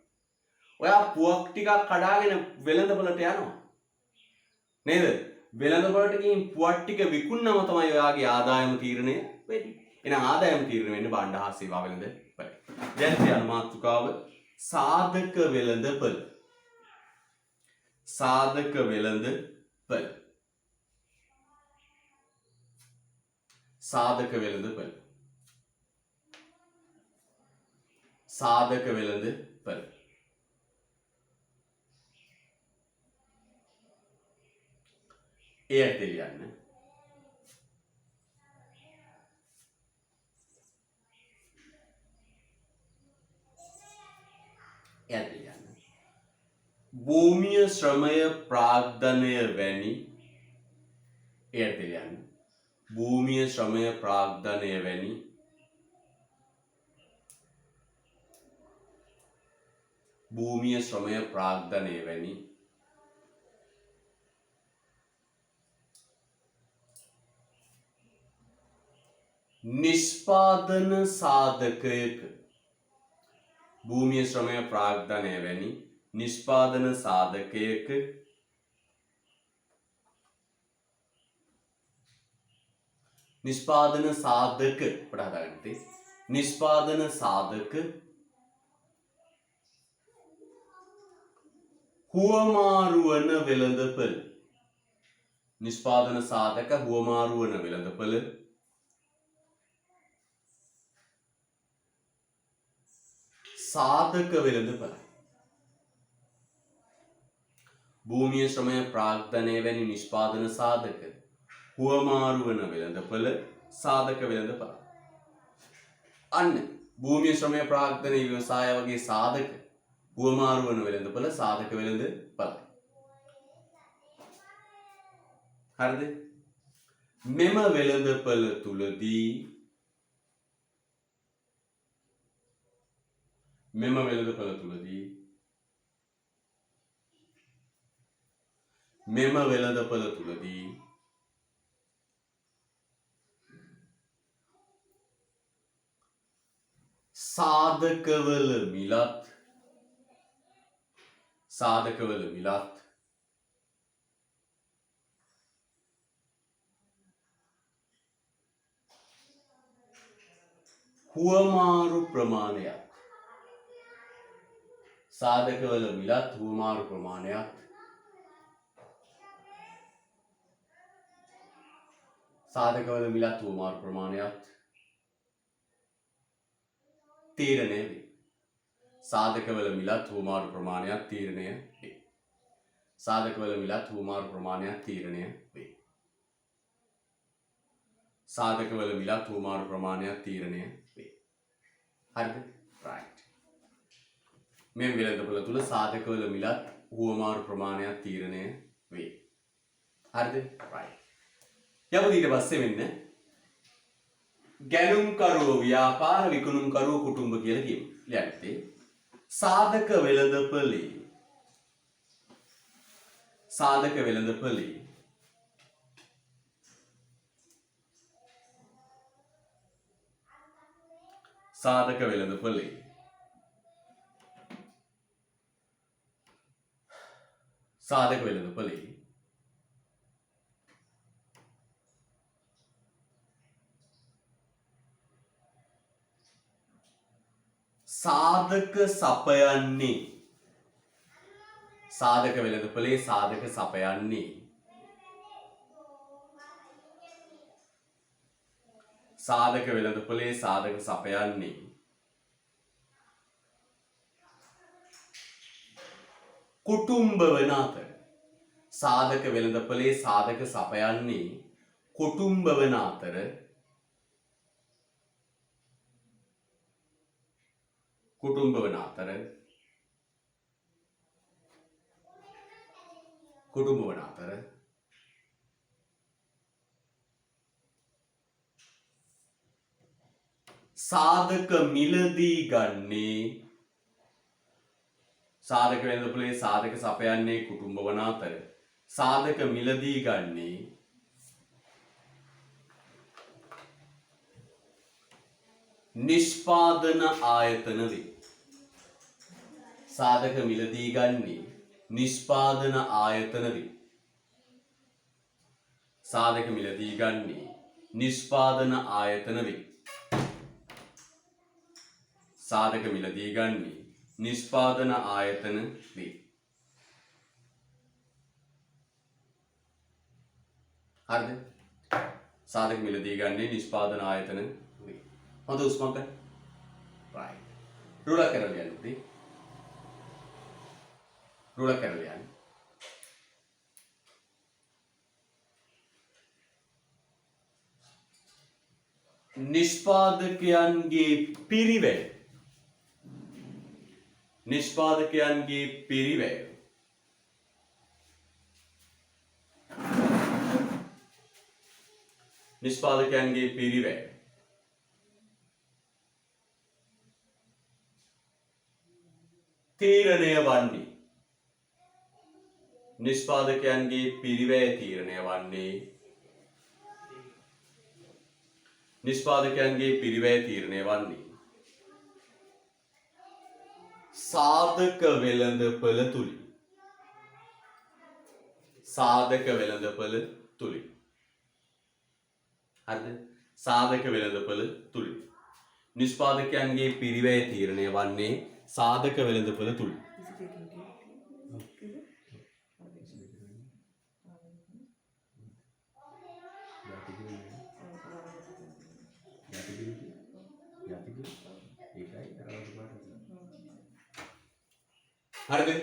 ඔයා පුවක් ටිකක් කඩාගෙන වෙළඳපළට යනවා. නේද? වෙළඳපළට ගිහින් පුවක් ටික විකුණනම තමයි ඔයාගේ ආදායම තීරණය වෙන්නේ. එහෙනම් ආදායම තීරණය වෙන්නේ භාණ්ඩ හා සේවා වෙළඳපළ. දැන් තියන මාතෘකාව සාධක වෙළඳපළ. සාධක වෙළඳපළ. සාධක වෙළඳපළ. සාධක වෙළඳපළ. එයට ලියන්න. එයට ලියන්න. භූමිය ශ්‍රමය ප්‍රාග්ධනය වැනි එයට ලියන්න. භූමිය ශ්‍රමය ප්‍රාග්ධනය වැනි භූමිය ශ්‍රමය ප්‍රාග්ධනය වැනි නිෂ්පාදන සාධකයක භූමිය ශ්‍රමය ප්‍රාග්ධනය වැනි නිෂ්පාදන සාධකයක නිෂ්පාදන සාධක පටහදාගන්න. නිෂ්පාදන සාධක හුවමාරු වන වෙළඳපළ. නිෂ්පාදන සාධක හුවමාරු වන වෙළඳපළ සාධක වෙළඳපළයි. භූමිය ශ්‍රමය ප්‍රාග්ධනය වැනි නිෂ්පාදන සාධක හුවමාරු වන වෙළඳපළ සාධක වෙළඳපළයි. අන්න භූමිය ශ්‍රමය ප්‍රාග්ධනය ව්‍යවසාය වගේ සාධක හුවමාරු වන වෙළඳපළ සාධක වෙළඳපළයි. හරිද? මෙම වෙළඳපළ තුලදී මෙම වෙළඳපළ තුලදී මෙම වෙළඳපළ තුලදී සාධකවල මිලත් හුවමාරු ප්‍රමාණයක් සාධකවල මිලත් හුවමාරු ප්‍රමාණයක් සාධකවල මිලත් හුවමාරු ප්‍රමාණයක් තීරණය වේ. සාධකවල මිලත් හුවමාරු ප්‍රමාණයක් තීරණය වේ. සාධකවල මිලත් හුවමාරු ප්‍රමාණයක් තීරණය වේ. සාධකවල මිලත් හුවමාරු ප්‍රමාණයක් තීරණය වේ. හරිද? right. මේ වෙළඳපොළ තුල සාධකවල මිලත් හුවමාරු ප්‍රමාණයක් තීරණය වේ. හරිද? right. යමු ඊට පස්සේ මෙන්න ගැනුම්කරුව ව්‍යාපාර විකුණුම්කරුව කුටුම්බ කියලා කියමු. ලියන්නේ සාධක වෙළඳපොළේ සාධක වෙළඳපොළේ සාධක වෙළඳපොළේ සාධක වෙළඳපොළේ සාධක සපයන්නේ සාධක වෙළඳපොළේ සාධක සපයන්නේ සාධක වෙළඳපොළේ සාධක සපයන්නේ කුටුම්බ වන අතර සාධක වෙළඳපොළේ සාධක සපයන්නේ කුටුම්බ වන අතර කුටුම්බ වන අතර කුටුම්බ වන අතර සාධක මිලදී ගන්නේ සාධක වෙළඳපොළේ සාධක සපයන්නේ කුටුම්බ වන අතර සාධක මිලදී ගන්නේ නිෂ්පාදන ආයතන වේ. සාධක මිලදී ගන්නේ නිෂ්පාදන ආයතන වේ. සාධක මිලදී ගන්නේ නිෂ්පාදන ආයතන වේ. සාධක මිලදී ගන්නේ නිෂ්පාදන ආයතන වේ. හරිද? සාධක මිලදී ගන්නේ නිෂ්පාදන ආයතන වේ. හොඳ උස්මක් ගන්න. right. රුලර් කරලා යන්න උදේ. රුලර් කරලා යන්න. නිෂ්පාදකයන්ගේ පිරිවැය නිෂ්පාදකයන්ගේ පිරිවැය නිෂ්පාදකයන්ගේ පිරිවැය තීරණය වන්නේ නිෂ්පාදකයන්ගේ පිරිවැය තීරණය වන්නේ නිෂ්පාදකයන්ගේ පිරිවැය තීරණය වන්නේ සාධක වෙළඳපොළ තුලින් සාධක වෙළඳපොළ තුලින් හරිද? සාධක වෙළඳපොළ තුලින් නිෂ්පාදකයන්ගේ පිරිවැය තීරණය වන්නේ සාධක වෙළඳපොළ තුලින්. හරිද?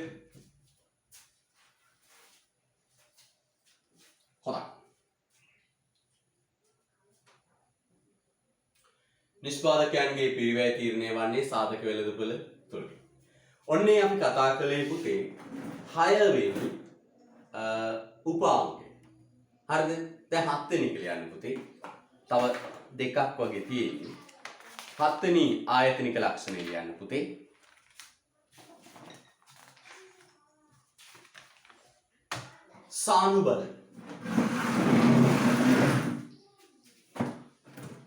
හොඳයි. නිෂ්පාදකයන්ගේ පිරිවැය තීරණය වන්නේ සාධක වෙළඳපොළ තුලින්. ඔන්නේ අපි කතා කළේ පුතේ 6 වෙනි උපාංගය. හරිද? දැන් 7 වෙනි කියලා යන්නේ පුතේ. තව දෙකක් වගේ තියෙන්නේ. 7 වෙනි ආයතනික ලක්ෂණය ලියන්න පුතේ. सानुबल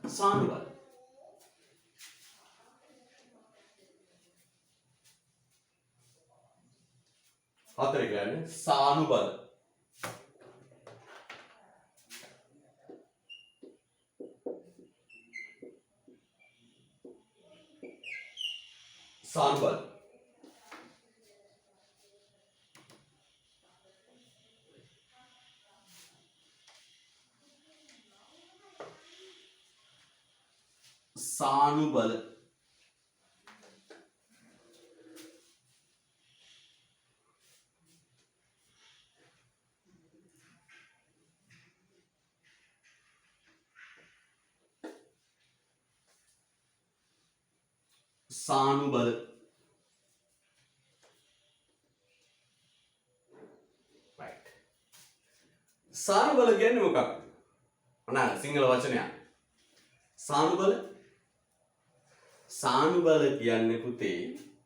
सानुबल හතර කියන්නේ සානුබල सानुबल सानुबल සානුබල. right. සානුබල කියන්නේ මොකක්ද? අනේ සිංහල වචනයක්. සානුබල කියන්නේ පුතේ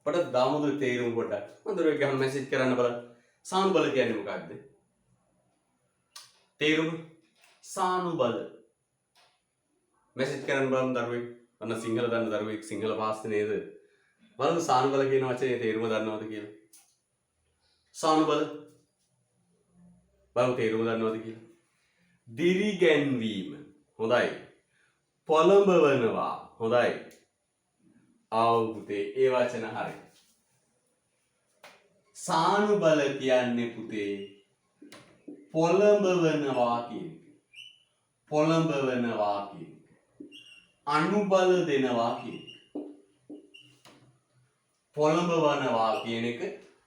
අපට දාමුදු තේරුම් පොඩ්ඩක්. අඳුරේ ගහම මැසේජ් කරන්න බලන්න. සානුබල කියන්නේ මොකක්ද? තේරුම සානුබල. මැසේජ් කරන්න බලන්න දරුවෙක්. අන්න සිංහල දන්න දරුවෙක් සිංහල පාස්සේ නේද? බලන්න සානුබල කියන වචනේ තේරුම දන්නවද කියලා. සානුබල බලන්න තේරුම දන්නවද කියලා. දිරිගැන්වීම. හොඳයි. පොළඹවනවා. හොඳයි. ආව පුතේ ඒ වචන හරි. සානුබල කියන්නේ පුතේ පොළඹවනවා කියන එක. පොළඹවනවා කියන එක. අනුබල දෙනවා කියන එක. පොළඹවනවා කියන එක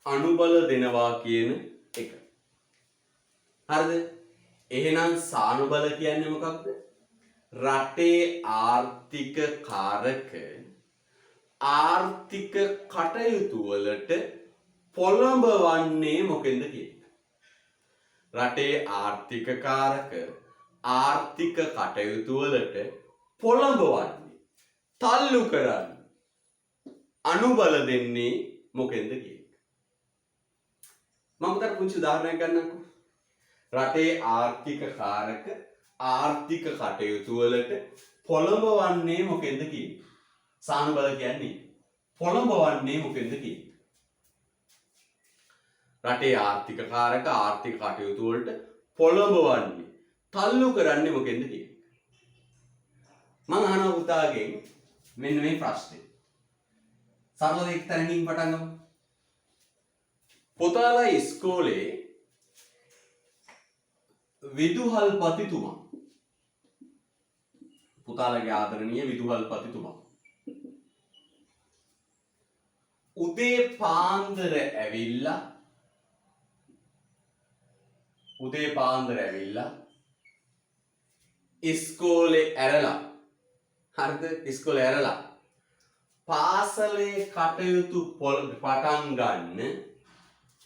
අනුබල දෙනවා කියන එක. හරිද? එහෙනම් සානුබල කියන්නේ මොකක්ද? රටේ ආර්ථික කාරක ආර්ථික කටයුතු වලට පොළඹවන්නේ මොකෙන්ද කියන්නේ? රටේ ආර්ථික කාරක ආර්ථික කටයුතු වලට පොළඹවන්නේ තල්ලු කරන්නේ අනුබල දෙන්නේ මොකෙන්ද කියන්නේ? මම උදට පුංචි උදාහරණයක් ගන්නම්කෝ. රටේ ආර්ථික කාරක ආර්ථික කටයුතු වලට පොළඹවන්නේ මොකෙන්ද කියන්නේ? සානුබල කියන්නේ පොළඹවන්නේ මොකෙන්ද කියන්නේ? රටේ ආර්ථික කාරක ආර්ථික කටයුතු වලට පොළඹවන්නේ තල්ලු කරන්නේ මොකෙන්ද කියන්නේ? මම අහනවා පුතාගෙන් මෙන්න මේ ප්‍රශ්නේ. සරලව එක් තැනකින් පටන් ගමු. පුතාලා ඉස්කෝලේ විදුහල්පතිතුමා පුතාලගේ ආදරණීය විදුහල්පතිතුමා උදේ පාන්දර ඇවිල්ලා ඉස්කෝලේ ඇරලා හරිද? ඉස්කෝලේ ඇරලා පාසලේ කටයුතු පටන් ගන්න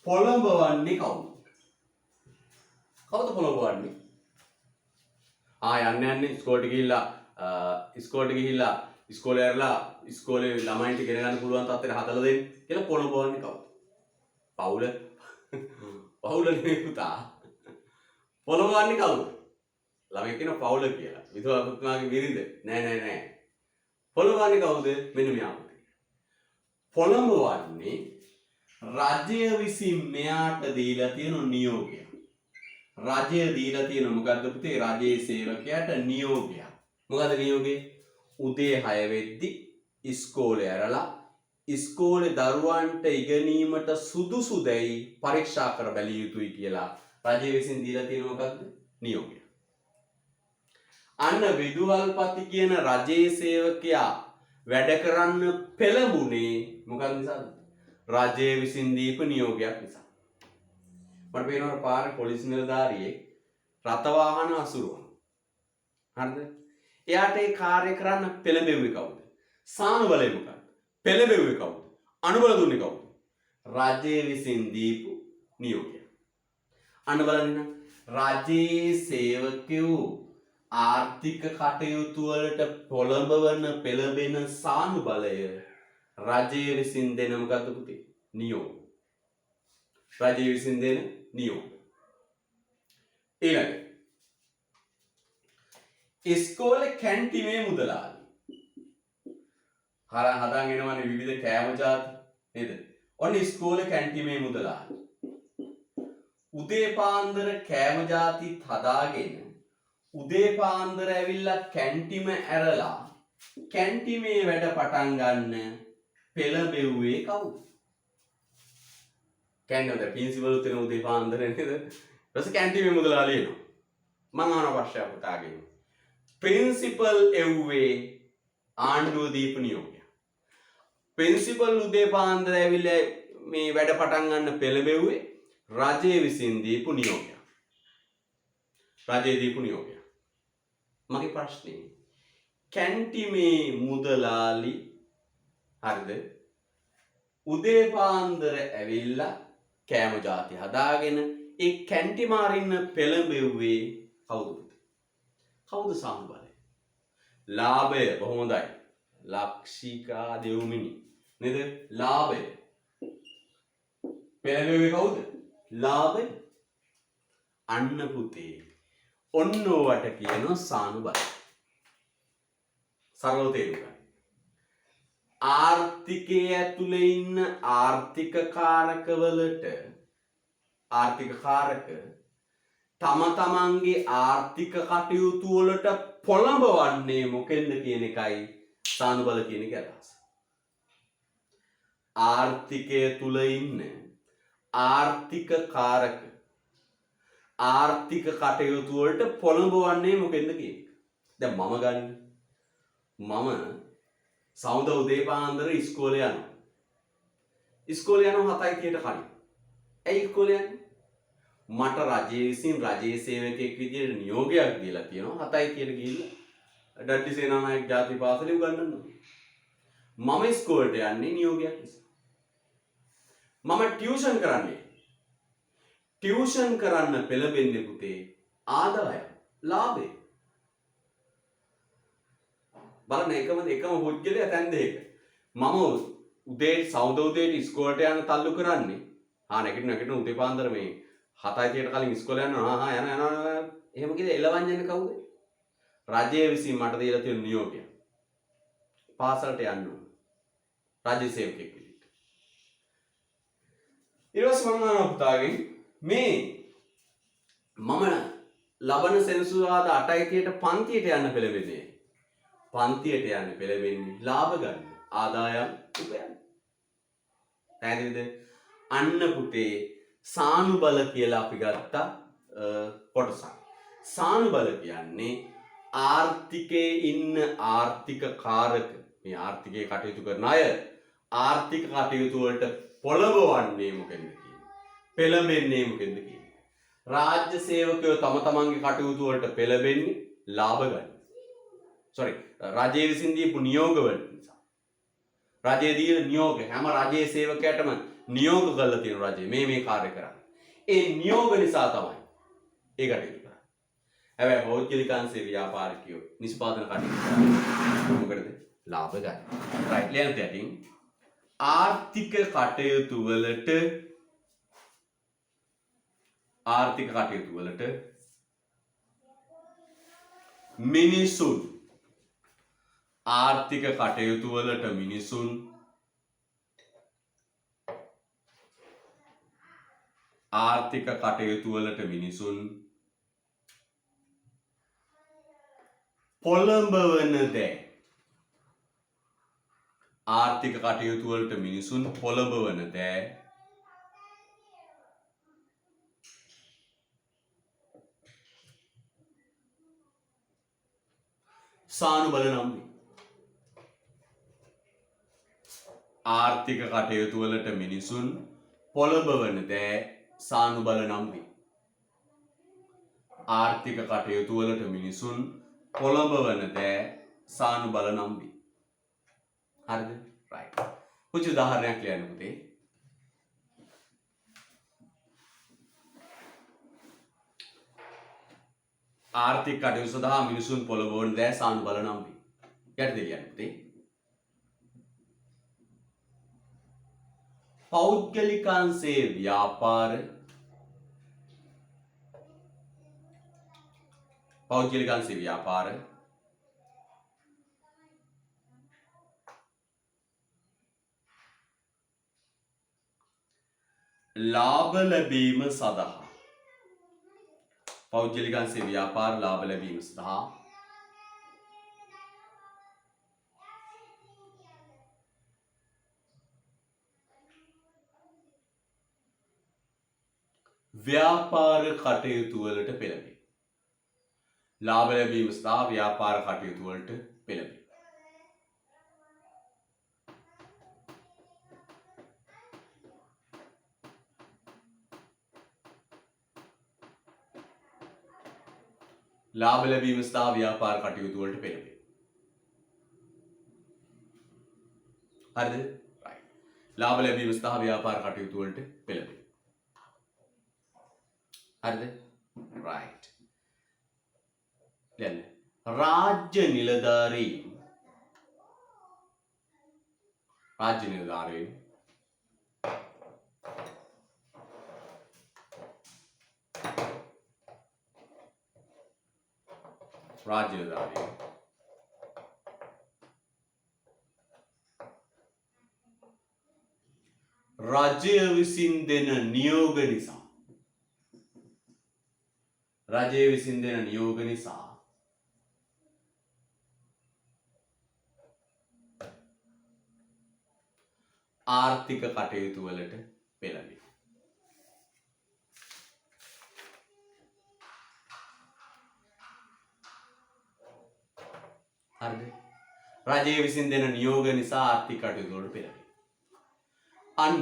පොළඹවන්නේ කවුද? කවුද පොළඹවන්නේ? යන්නේ ඉස්කෝලේට ගිහිල්ලා ඉස්කෝලේ ඇරලා ඉස්කෝලේ ළමයින්ට ගෙන ගන්න පුළුවන් තත්ත්වයට හදලා දෙන්න කියලා පොළඹවන්නේ කවුද? පවුල නෙවෙයි පුතා. පොළඹවන්නේ කවුද? ළමයි කියන පවුල කියලා. විදුහල්පතිතුමාගේ බිරිඳ. නෑ. පොළඹවන්නේ කවුද? මෙන්න මෙයා. පොළඹවන්නේ රජය විසින් මෙයාට දීලා තියෙන නියෝගය. රජය දීලා තියෙන මොකද්ද පුතේ? රජයේ සේවකයාට නියෝගයක්. මොකද්ද නියෝගය? උදේ 6 වෙද්දි ඉස්කෝලේ ඇරලා ඉස්කෝලේ දරුවන්ට ඉගෙනීමට සුදුසු දැයි පරීක්ෂා කර බැලිය යුතුයි කියලා රජය විසින් දීලා තියෙන මොකද්ද? නියෝගය. අන්න විදුහල්පති කියන රජයේ සේවකයා වැඩ කරන්න පෙළඹුණේ මොකක් නිසාද? රජය විසින් දීපු නියෝගයක් නිසා. මට පේනවා පාරේ පොලිස් නිලධාරියෙක් රථ වාහන අසුරුවනවා. හරිද? එයාට ඒ කාර්ය කරන්න පෙළඹෙව්වේ කවුද? සානුබලය මොකක්ද? පෙළඹෙව්වේ කවුද? අනුබල දුන්නේ කවුද? රජය විසින් දීපු නියෝගය. අන්න බලන්න රජයේ සේවකයෝ ආර්ථික කටයුතු වලට පෙළඹෙන සානුබලය රජය විසින් දෙන මොකද්ද පුතේ? නියෝග. රජය විසින් දෙන නියෝග. ඊළඟ ඉස්කෝලේ කැන්ටිමේ මුදලාලි. හදාගෙන එනවනේ විවිධ කෑම ජාති නේද? ඔන්න ඉස්කෝලේ කැන්ටිමේ මුදලාලි. උදේ පාන්දර කෑම ජාතිත් හදාගෙන උදේ පාන්දර ඇවිල්ලා කැන්ටිම ඇරලා කැන්ටිමේ වැඩ පටන් ගන්න පෙළඹෙව්වේ කවුද? කැන්ටිමේ ප්‍රින්සිපල් උතන උදේ පාන්දර නේද? ඊපස්සේ කැන්ටිමේ මුදලාලි එනවා. මම අහන ප්‍රශ්නයක් පුතාගෙන්. ප්‍රින්සිපල් එව්වේ ආණ්ඩුව දීපු නියෝගය. ප්‍රින්සිපල් උදේ පාන්දර ඇවිල්ලා මේ වැඩ පටන් ගන්න පෙළඹෙව්වේ රජය විසින් දීපු නියෝගය. රජය දීපු නියෝගය. මගේ ප්‍රශ්නේ කැන්ටිමේ මුදලාලි හරිද? උදේ පාන්දර ඇවිල්ලා කෑම જાති හදාගෙන ඒ කැන්ටි මාරින්න පෙළඹෙව්වේ කවුද? කවුද සානුබලය? ලාභය බොහොම හොඳයි. ලක්ෂිකා දෙව්මිනි නේද? ලාභය. පෙළඹෙව්වේ කවුද? ලාභය. අන්න පුතේ. ඔන්න ඔවට කියනවා සානුබලය. සරලව තේරුම් ගන්න. ආර්ථිකයේ ඇතුලේ ඉන්න ආර්ථික කාරකවලට ආර්ථික කාරක තම තමන්ගේ ආර්ථික කටයුතු වලට පොළඹවන්නේ මොකෙන්ද කියන එකයි සානුබල කියන එක අදහස. ආර්ථිකය තුල ඉන්න ආර්ථික කාරක ආර්ථික කටයුතු වලට පොළඹවන්නේ මොකෙන්ද කියන එක. දැන් මම ගන්න. මම සෞන්ද උදේ පාන්දර ඉස්කෝලේ යනවා. ඉස්කෝලේ යනවා 7:30ට කලින්. ඇයි ඉස්කෝලේ යන්නේ? මට රජයේ විසින් රජයේ සේවකයෙක් විදියට නියෝගයක් දීලා තියෙනවා 7:30ට ගිහිල්ලා ඩඩ්ලි සේනානායක ජාතික පාසලේ උගන්වන්න. මම ඉස්කෝලේට යන්නේ නියෝගයක් නිසා. මම ටියුෂන් කරන්නේ. ටියුෂන් කරන්න පෙළඹෙන්නේ පුතේ ආදායම, ලාභය. බලන්න එකම පුද්ගලයා තැන් දෙක. මම උදේ සෞන්ද උදේට ඉස්කෝලේට යන තල්ලු කරන්නේ. නැගිටින උදේ පාන්දර මේ 7:30ට කලින් ඉස්කෝලේ යනවා. යනවා. එහෙම කියලා එළවන් යන්නේ කවුද? රජය විසින් මට දීලා තියෙන නියෝගය. පාසලට යන්න ඕන. රාජ්‍ය සේවකයෙක් විදිහට. ඊට පස්සේ මම අහනවා පුතාගෙන් මේ මම ලබන සෙනසුරාදා 8:30ට පන්තියට යන්න පෙළඹෙන්නේ. පන්තියට යන්න පෙළඹෙන්නේ ලාභ ගන්න, ආදායම් උපයන්න. පැහැදිලිද? අන්න පුතේ සානුබල කියලා අපි ගත්ත කොටසක්. සානුබල කියන්නේ ආර්ථිකයේ ඉන්න ආර්ථික කාරක මේ ආර්ථිකයේ කටයුතු කරන අය ආර්ථික කටයුතු වලට පොළඹවන්නේ මොකෙන්ද කියන්නේ? පෙළඹෙන්නේ මොකෙන්ද කියන්නේ? රාජ්‍ය සේවකයෝ තම තමන්ගේ කටයුතු වලට පෙළඹෙන්නේ ලාභ ගන්න. රජයේ විසින් දීපු නියෝග වල නිසා. රජයේ දීන නියෝග හැම රජයේ සේවකයටම නියෝග කරලා තියෙන රජය මේ කාර්ය කරන්නේ. ඒ නියෝග නිසා තමයි ඒ කටයුතු කරන්නේ. හැබැයි පෞද්ගලිකංශේ ව්‍යාපාරිකයෝ නිෂ්පාදන කටයුතු කරන්නේ මොකටද? ලාභ ගන්න. රයිට් ලියන්න තියටින් ආර්ථික කටයුතු වලට මිනිසුන් ආර්ථික කටයුතු වලට මිනිසුන් පොළඹවන දෑ ආර්ථික කටයුතු වලට මිනිසුන් පොළඹවන දෑ සානුබල නම් වේ. ආර්ථික කටයුතු වලට මිනිසුන් පොළඹවන දෑ සානුබල නම් වේ. ආර්ථික කටයුතු වලට මිනිසුන් පොළඹවන දෑ සානුබල නම් වේ. හරිද? රයිට්. පුංචි උදාහරණයක් ලියන්න පුතේ. ආර්ථික කටයුතු සඳහා මිනිසුන් පොළඹවන දෑ සානුබල නම් වේ. යටි දෙලියන්න පුතේ. පෞද්ගලිකංශේ ව්‍යාපාර ලාභ ලැබීම සඳහා ව්‍යාපාර කටයුතු වලට පෙළඹේ. ලාභ ලැබීම සඳහා ව්‍යාපාර කටයුතු වලට පෙළඹේ. ලාභ ලැබීම සඳහා ව්‍යාපාර කටයුතු වලට පෙළඹේ. හරිද? right. ලාභ ලැබීම සහ ව්‍යාපාර කටයුතු වලට පෙළඹෙන. හරිද? right. දැන් රාජ්‍ය නිලධාරීන් රාජ්‍ය නිලධාරීන් රජය විසින් දෙන නියෝග නිසා ආර්ථික කටයුතු වලට පෙළඹෙන. හරිද? රජය විසින් දෙන නියෝග නිසා ආර්ථික කටයුතු වලට පෙළඹෙන. අන්න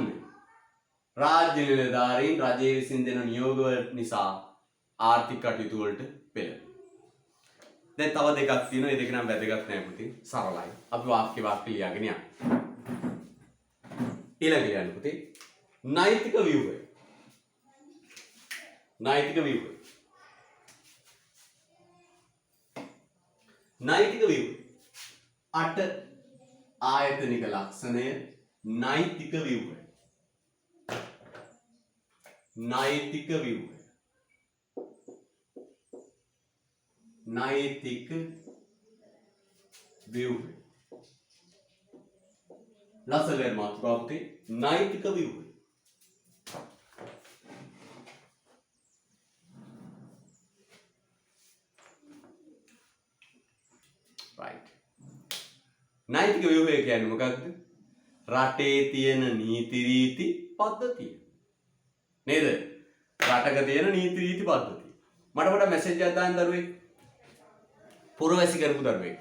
රාජ්‍ය නිලධාරීන් රජය විසින් දෙන නියෝග නිසා ආර්ථික කටයුතු වලට පෙළඹෙන. දැන් තව දෙකක් තියෙනවා. ඒ දෙක නම් වැදගත් නෑ පුතේ. සරලයි. අපි වාක්‍ය ලියාගෙන යන්න. ඊළඟට යන්න පුතේ. නෛතික ව්‍යුහය. නෛතික ව්‍යුහය. අට ආයතනික ලක්ෂණය නෛතික ව්‍යුහය. නෛතික ව්‍යුහය. නෛතික ව්‍යුහය. ලස්සන මාතෘකාවක් පුතේ. නෛතික ව්‍යුහය. right. නෛතික ව්‍යුහය කියන්නේ මොකක්ද? රටේ තියෙන නීති රීති පද්ධතිය. නේද? රටක තියෙන නීති රීති පද්ධතිය. මට පොඩ මැසේජ් එකක් දාන්න දරුවෙක්. පුරවැසි කරපු දරුවෙක්.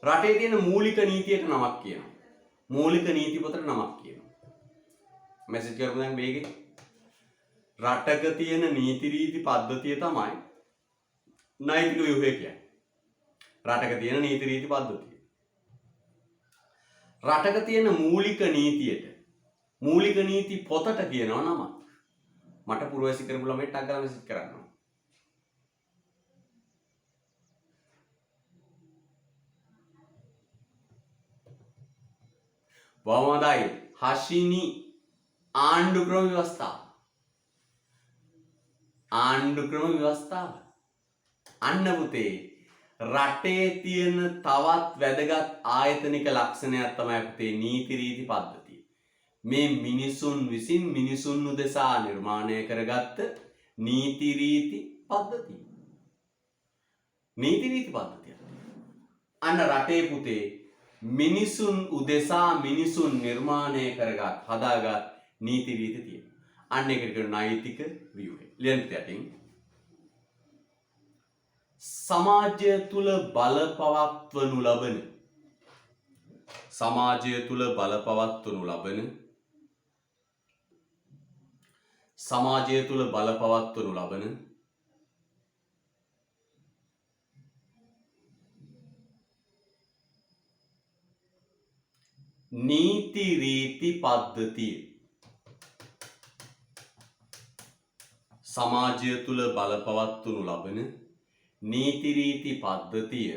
රටේ තියෙන මූලික නීතියට නමක් කියනවා. මූලික නීති පොතට නමක් කියනවා. මැසේජ් කරපු දැන් මේකේ රටක තියෙන නීති රීති පද්ධතිය තමයි නෛතික ව්‍යුහය කියන්නේ. රටක තියෙන නීති රීති පද්ධතිය. රටක තියෙන මූලික නීතියට මූලික නීති පොතට කියනවා නම. මට පුරවැසි කරපු ළමයට ටක් ගාලා මෙසේජ් කරන්න. වමදයි හෂිනි ආණ්ඩුක්‍රම ව්‍යවස්ථාව. ආණ්ඩුක්‍රම ව්‍යවස්ථාව. අන්න පුතේ රටේ තියෙන තවත් වැදගත් ආයතනික ලක්ෂණයක් තමයි පුතේ නීති රීති පද්ධතිය. මේ මිනිසුන් විසින් මිනිසුන් උදෙසා නිර්මාණය කරගත්ත නීති රීති පද්ධතිය. නීති රීති පද්ධතිය. අන්න රටේ පුතේ මිනිසුන් උදෙසා මිනිසුන් නිර්මාණය කරගත් හදාගත් නීති රීති තියෙනවා. අන්න ඒකට කියන නෛතික ව්‍යුහය. ලියන්න යටින් සමාජය තුල බලපවත්වනු ලබන නීති රීති පද්ධතිය. සමාජය තුල බලපවත්වනු ලබන නීති රීති පද්ධතිය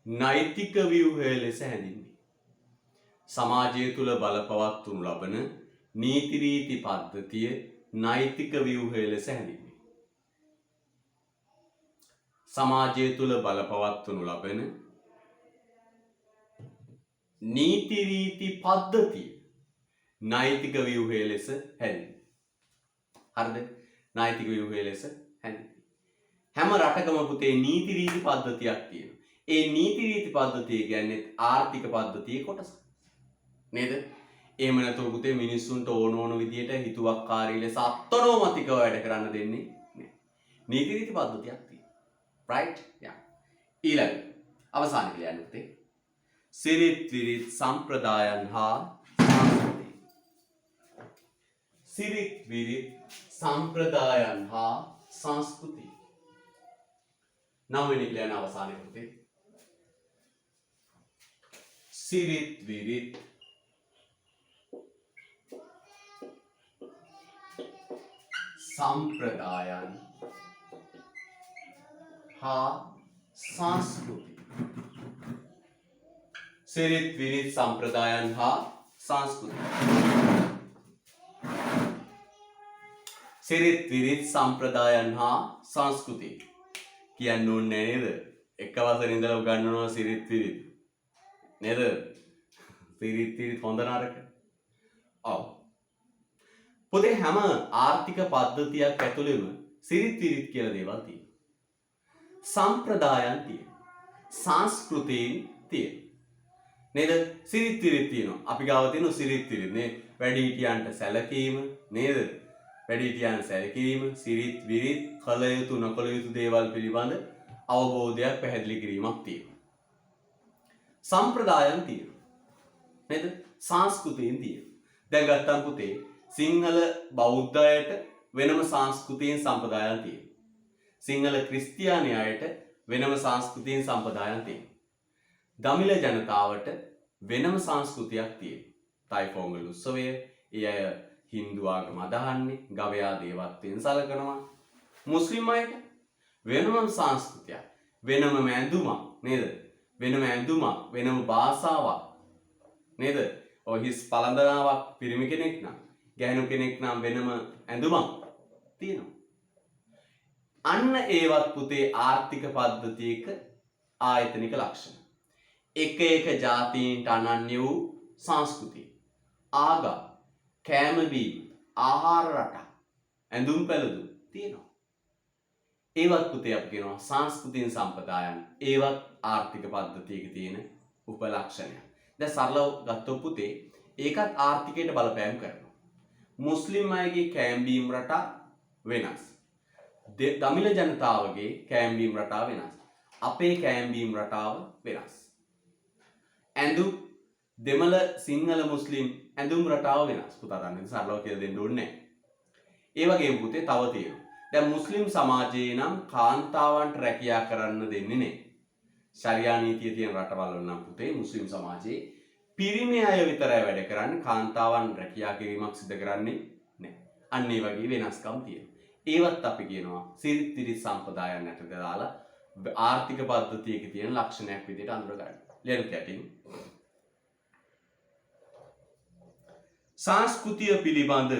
නෛතික ව්‍යුහය ලෙස හැඳින්වේ. සමාජය තුල බලපවත්වනු ලබන නීති රීති පද්ධතිය නෛතික ව්‍යුහය ලෙස හැඳින්වේ. සමාජය තුල බලපවත්වනු ලබන නීති රීති පද්ධතිය නෛතික ව්‍යුහය ලෙස හැඳින්වේ. හරිද? නෛතික ව්‍යුහය ලෙස හැඳින්වේ. හැම රටකම පුතේ නීති රීති පද්ධතියක් තියෙනවා. ඒ නීති රීති පද්ධතිය කියන්නේ ආර්ථික පද්ධතියේ කොටසක්. නේද? එහෙම නැතුව පුතේ මිනිස්සුන්ට ඕන විදියට හිතුවක්කාරී ලෙස අත්නෝමතිකව වැඩ කරන්න දෙන්නේ නැහැ. නීති රීති පද්ධතියක් තියෙනවා. right? yeah. ඊළඟ අවසාන කියලා යන්නේ පුතේ. සිරිත් විරිත් සම්ප්‍රදායන් හා සංස්කෘතිය. සිරිත් විරිත් සම්ප්‍රදායන් හා සංස්කෘතිය. 9 වෙනි කියන අවසානයේ පුතේ. සිරිත් විරිත් සම්ප්‍රදායන් හා සංස්කෘතිය. සිරිත් විරිත් සම්ප්‍රදායන් හා සංස්කෘතිය. සිරිත් විරිත් සම්ප්‍රදායන් හා සංස්කෘතිය කියන්න ඕනේ නේද? එක වසරේ ඉඳලා උගන්වනවා සිරිත් විරිත් නේද? සිරිත් විරිත් හොඳ නරක. ඔව්. පොතේ හැම ආර්ථික පද්ධතියක් ඇතුළෙම සිරිත් විරිත් කියලා දේවල් තියෙනවා. සම්ප්‍රදායන් තියෙනවා. සංස්කෘතීන් තියෙනවා. නේද? සිරිත් විරිත් තියෙනවා. අපි ගාව තියෙන සිරිත් විරිත් නේ වැඩිහිටියන්ට සැලකීම නේද? වැඩිහිටියන් සැලකීම සිරිත් විරිත් කල යුතු නොකල යුතු දේවල් පිළිබඳ අවබෝධයක් පැහැදිලි කිරීමක් තියෙනවා. සම්ප්‍රදායන් තියෙනවා. නේද? සංස්කෘතීන් තියෙනවා. දැන් ගත්තම් පුතේ සිංහල බෞද්ධයට වෙනම සංස්කෘතීන් සම්ප්‍රදායන් තියෙනවා. සිංහල ක්‍රිස්තියානි අයට වෙනම සංස්කෘතීන් සම්ප්‍රදායන් තියෙනවා. දමිළ ජනතාවට වෙනම සංස්කෘතියක් තියෙනවා. තයිපොංගල් උත්සවය, ඒ අය හින්දු ආගම අදහන්නේ, ගවයා දේවත්වයෙන් සලකනවා. මුස්ලිම් අයට වෙනම සංස්කෘතියක්, වෙනම ඇඳුමක් නේද? වෙනම ඇඳුමක්, වෙනම භාෂාවක් නේද? ඔය හිස් පළඳනාවක් පිරිමි කෙනෙක් නම්, ගැහැණු කෙනෙක් නම් වෙනම ඇඳුමක් තියෙනවා. අන්න ඒවත් පුතේ ආර්ථික පද්ධතියක ආයතනික ලක්ෂණ. එක එක ජාතීන්ට අනන්‍ය වූ සංස්කෘතිය, ආගම්, කෑම බීම, ආහාර රටා, ඇඳුම් පැළඳුම් තියෙනවා. ඒවත් පුතේ අපි කියනවා සංස්කෘතින් සම්ප්‍රදායන්. ඒවත් ආර්ථික පද්ධතියක තියෙන උපලක්ෂණයක්. දැන් සරලව ගත්තොත් පුතේ ඒකත් ආර්ථිකයට බලපෑම් කරනවා. මුස්ලිම් අයගේ කෑම බීම රටා වෙනස්. දමිළ ජනතාවගේ කෑම බීම රටාව වෙනස්. අපේ කෑම බීම රටාව වෙනස්. ඇඳුම් දෙමළ සිංහල මුස්ලිම් ඇඳුම් රටාව වෙනස්. පුතා දන්නේ සරලව කියලා දෙන්න ඕනේ නැහැ. ඒ වගේම පුතේ තව තියෙනවා. දැන් මුස්ලිම් සමාජයේ නම් කාන්තාවන්ට රැකියා කරන්න දෙන්නේ නැහැ. ශරියා නීතිය තියෙන රටවල් වල නම් පුතේ මුස්ලිම් සමාජයේ පිරිමි අය විතරයි වැඩ කරන්නේ, කාන්තාවන් රැකියා කිරීමක් සිදු කරන්නේ නැහැ. අන්න ඒ වගේ වෙනස්කම් තියෙනවා. ඒවත් අපි කියනවා සිරිත් විරිත් සම්ප්‍රදායන් යටතේ දාලා ආර්ථික පද්ධතියක තියෙන ලක්ෂණයක් විදිහට අඳුර ගන්න. ලියන්න කැටින්. සංස්කෘතිය පිළිබඳ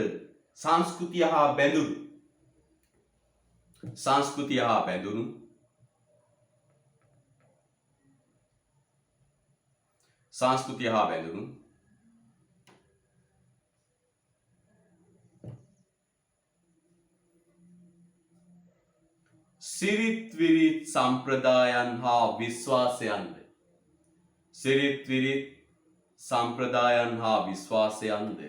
සංස්කෘතිය හා බැඳුණු සංස්කෘතිය හා බැඳුණු සංස්කෘතිය හා බැඳුණු සිරිත් විරිත් සම්ප්‍රදායන් හා විශ්වාසයන්ද සිරිත් විරිත් සම්ප්‍රදායන් හා විශ්වාසයන්ද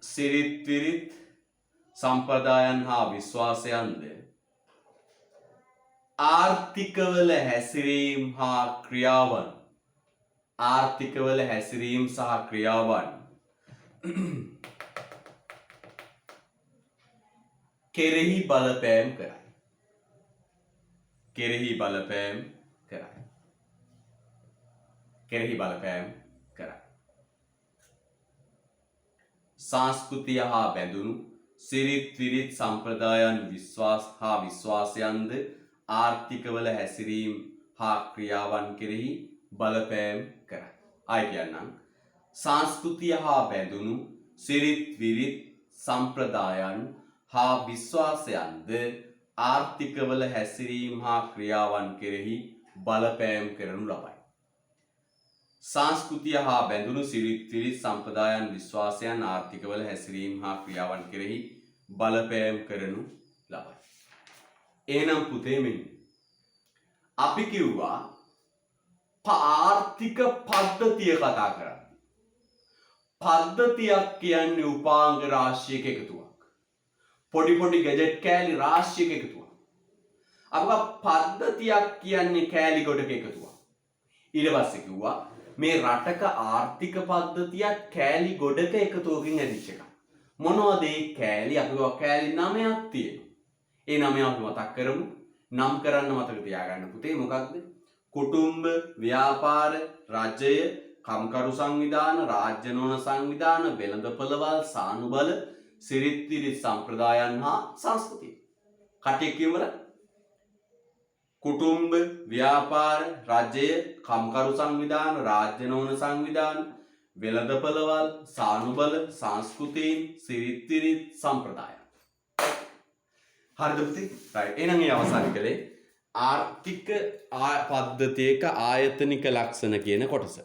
සිරිත් විරිත් සම්ප්‍රදායන් හා විශ්වාසයන්ද ආර්ථිකවල හැසිරීම් හා ක්‍රියාවන් ආර්ථිකවල හැසිරීම් සහ ක්‍රියාවන් කෙරෙහි බලපෑම් කරයි. කෙරෙහි බලපෑම් කරයි. කෙරෙහි බලපෑම් කරයි. සංස්කෘතිය හා බැඳුණු සිරිත් විරිත් සම්ප්‍රදායන් විශ්වාසයන්ද ආර්ථිකවල හැසිරීම් හා ක්‍රියාවන් කෙරෙහි බලපෑම් කරයි. ආයි කියන්නම්. සංස්කෘතිය හා බැඳුණු සිරිත් විරිත් සම්ප්‍රදායන් හා විශ්වාසයන්ද ආර්ථිකවල හැසිරීම් හා ක්‍රියාවන් කෙරෙහි බලපෑම් කරනු ලබයි. සංස්කෘතිය හා බැඳුණු සිරිත් විරිත් සම්ප්‍රදායන් විශ්වාසයන් ආර්ථිකවල හැසිරීම් හා ක්‍රියාවන් කෙරෙහි බලපෑම් කරනු ලබයි. එහෙනම් පුතේ මෙන්න අපි කිව්වා ආර්ථික පද්ධතිය කතා කරන්නේ. පද්ධතියක් කියන්නේ උපාංග රාශියක එකතුවක්. පොඩි පොඩි ගැජට් කෑලි රාශියක එකතුවක්. අපිව පද්ධතියක් කියන්නේ කෑලි ගොඩක එකතුවක්. ඊට පස්සේ කිව්වා මේ රටක ආර්ථික පද්ධතියක් කෑලි ගොඩක එකතුවකින් ඇදිච්ච එකක්. මොනවද ඒ කෑලි? අපිව කෑලි 9ක් තියෙනවා. ඒ 9 අපි මතක් කරමු. නම් කරන්න මතක තියාගන්න පුතේ. මොකක්ද? කුටුම්බ, ව්‍යාපාර, රජය, කම්කරු සංවිධාන, රාජ්‍ය නොවන සංවිධාන, වෙළඳපොළවල්, සානුබල, සිරිත් සම්ප්‍රදායන් හා සංස්කෘතිය. කටිය කියවල කුටුම්බ, ව්‍යාපාර, රජය, කම්කරු සංවිධාන, රාජ්‍ය නොවන සංවිධාන, වෙළඳපොළවල්, සානුබල, සංස්කෘතීන්, සිරිත් සම්ප්‍රදායන්. හරිද පුතේ? right. එහෙනම් මේ අවසන් කළේ ආර්ථික පද්ධතියක ආයතනික ලක්ෂණ කියන කොටස.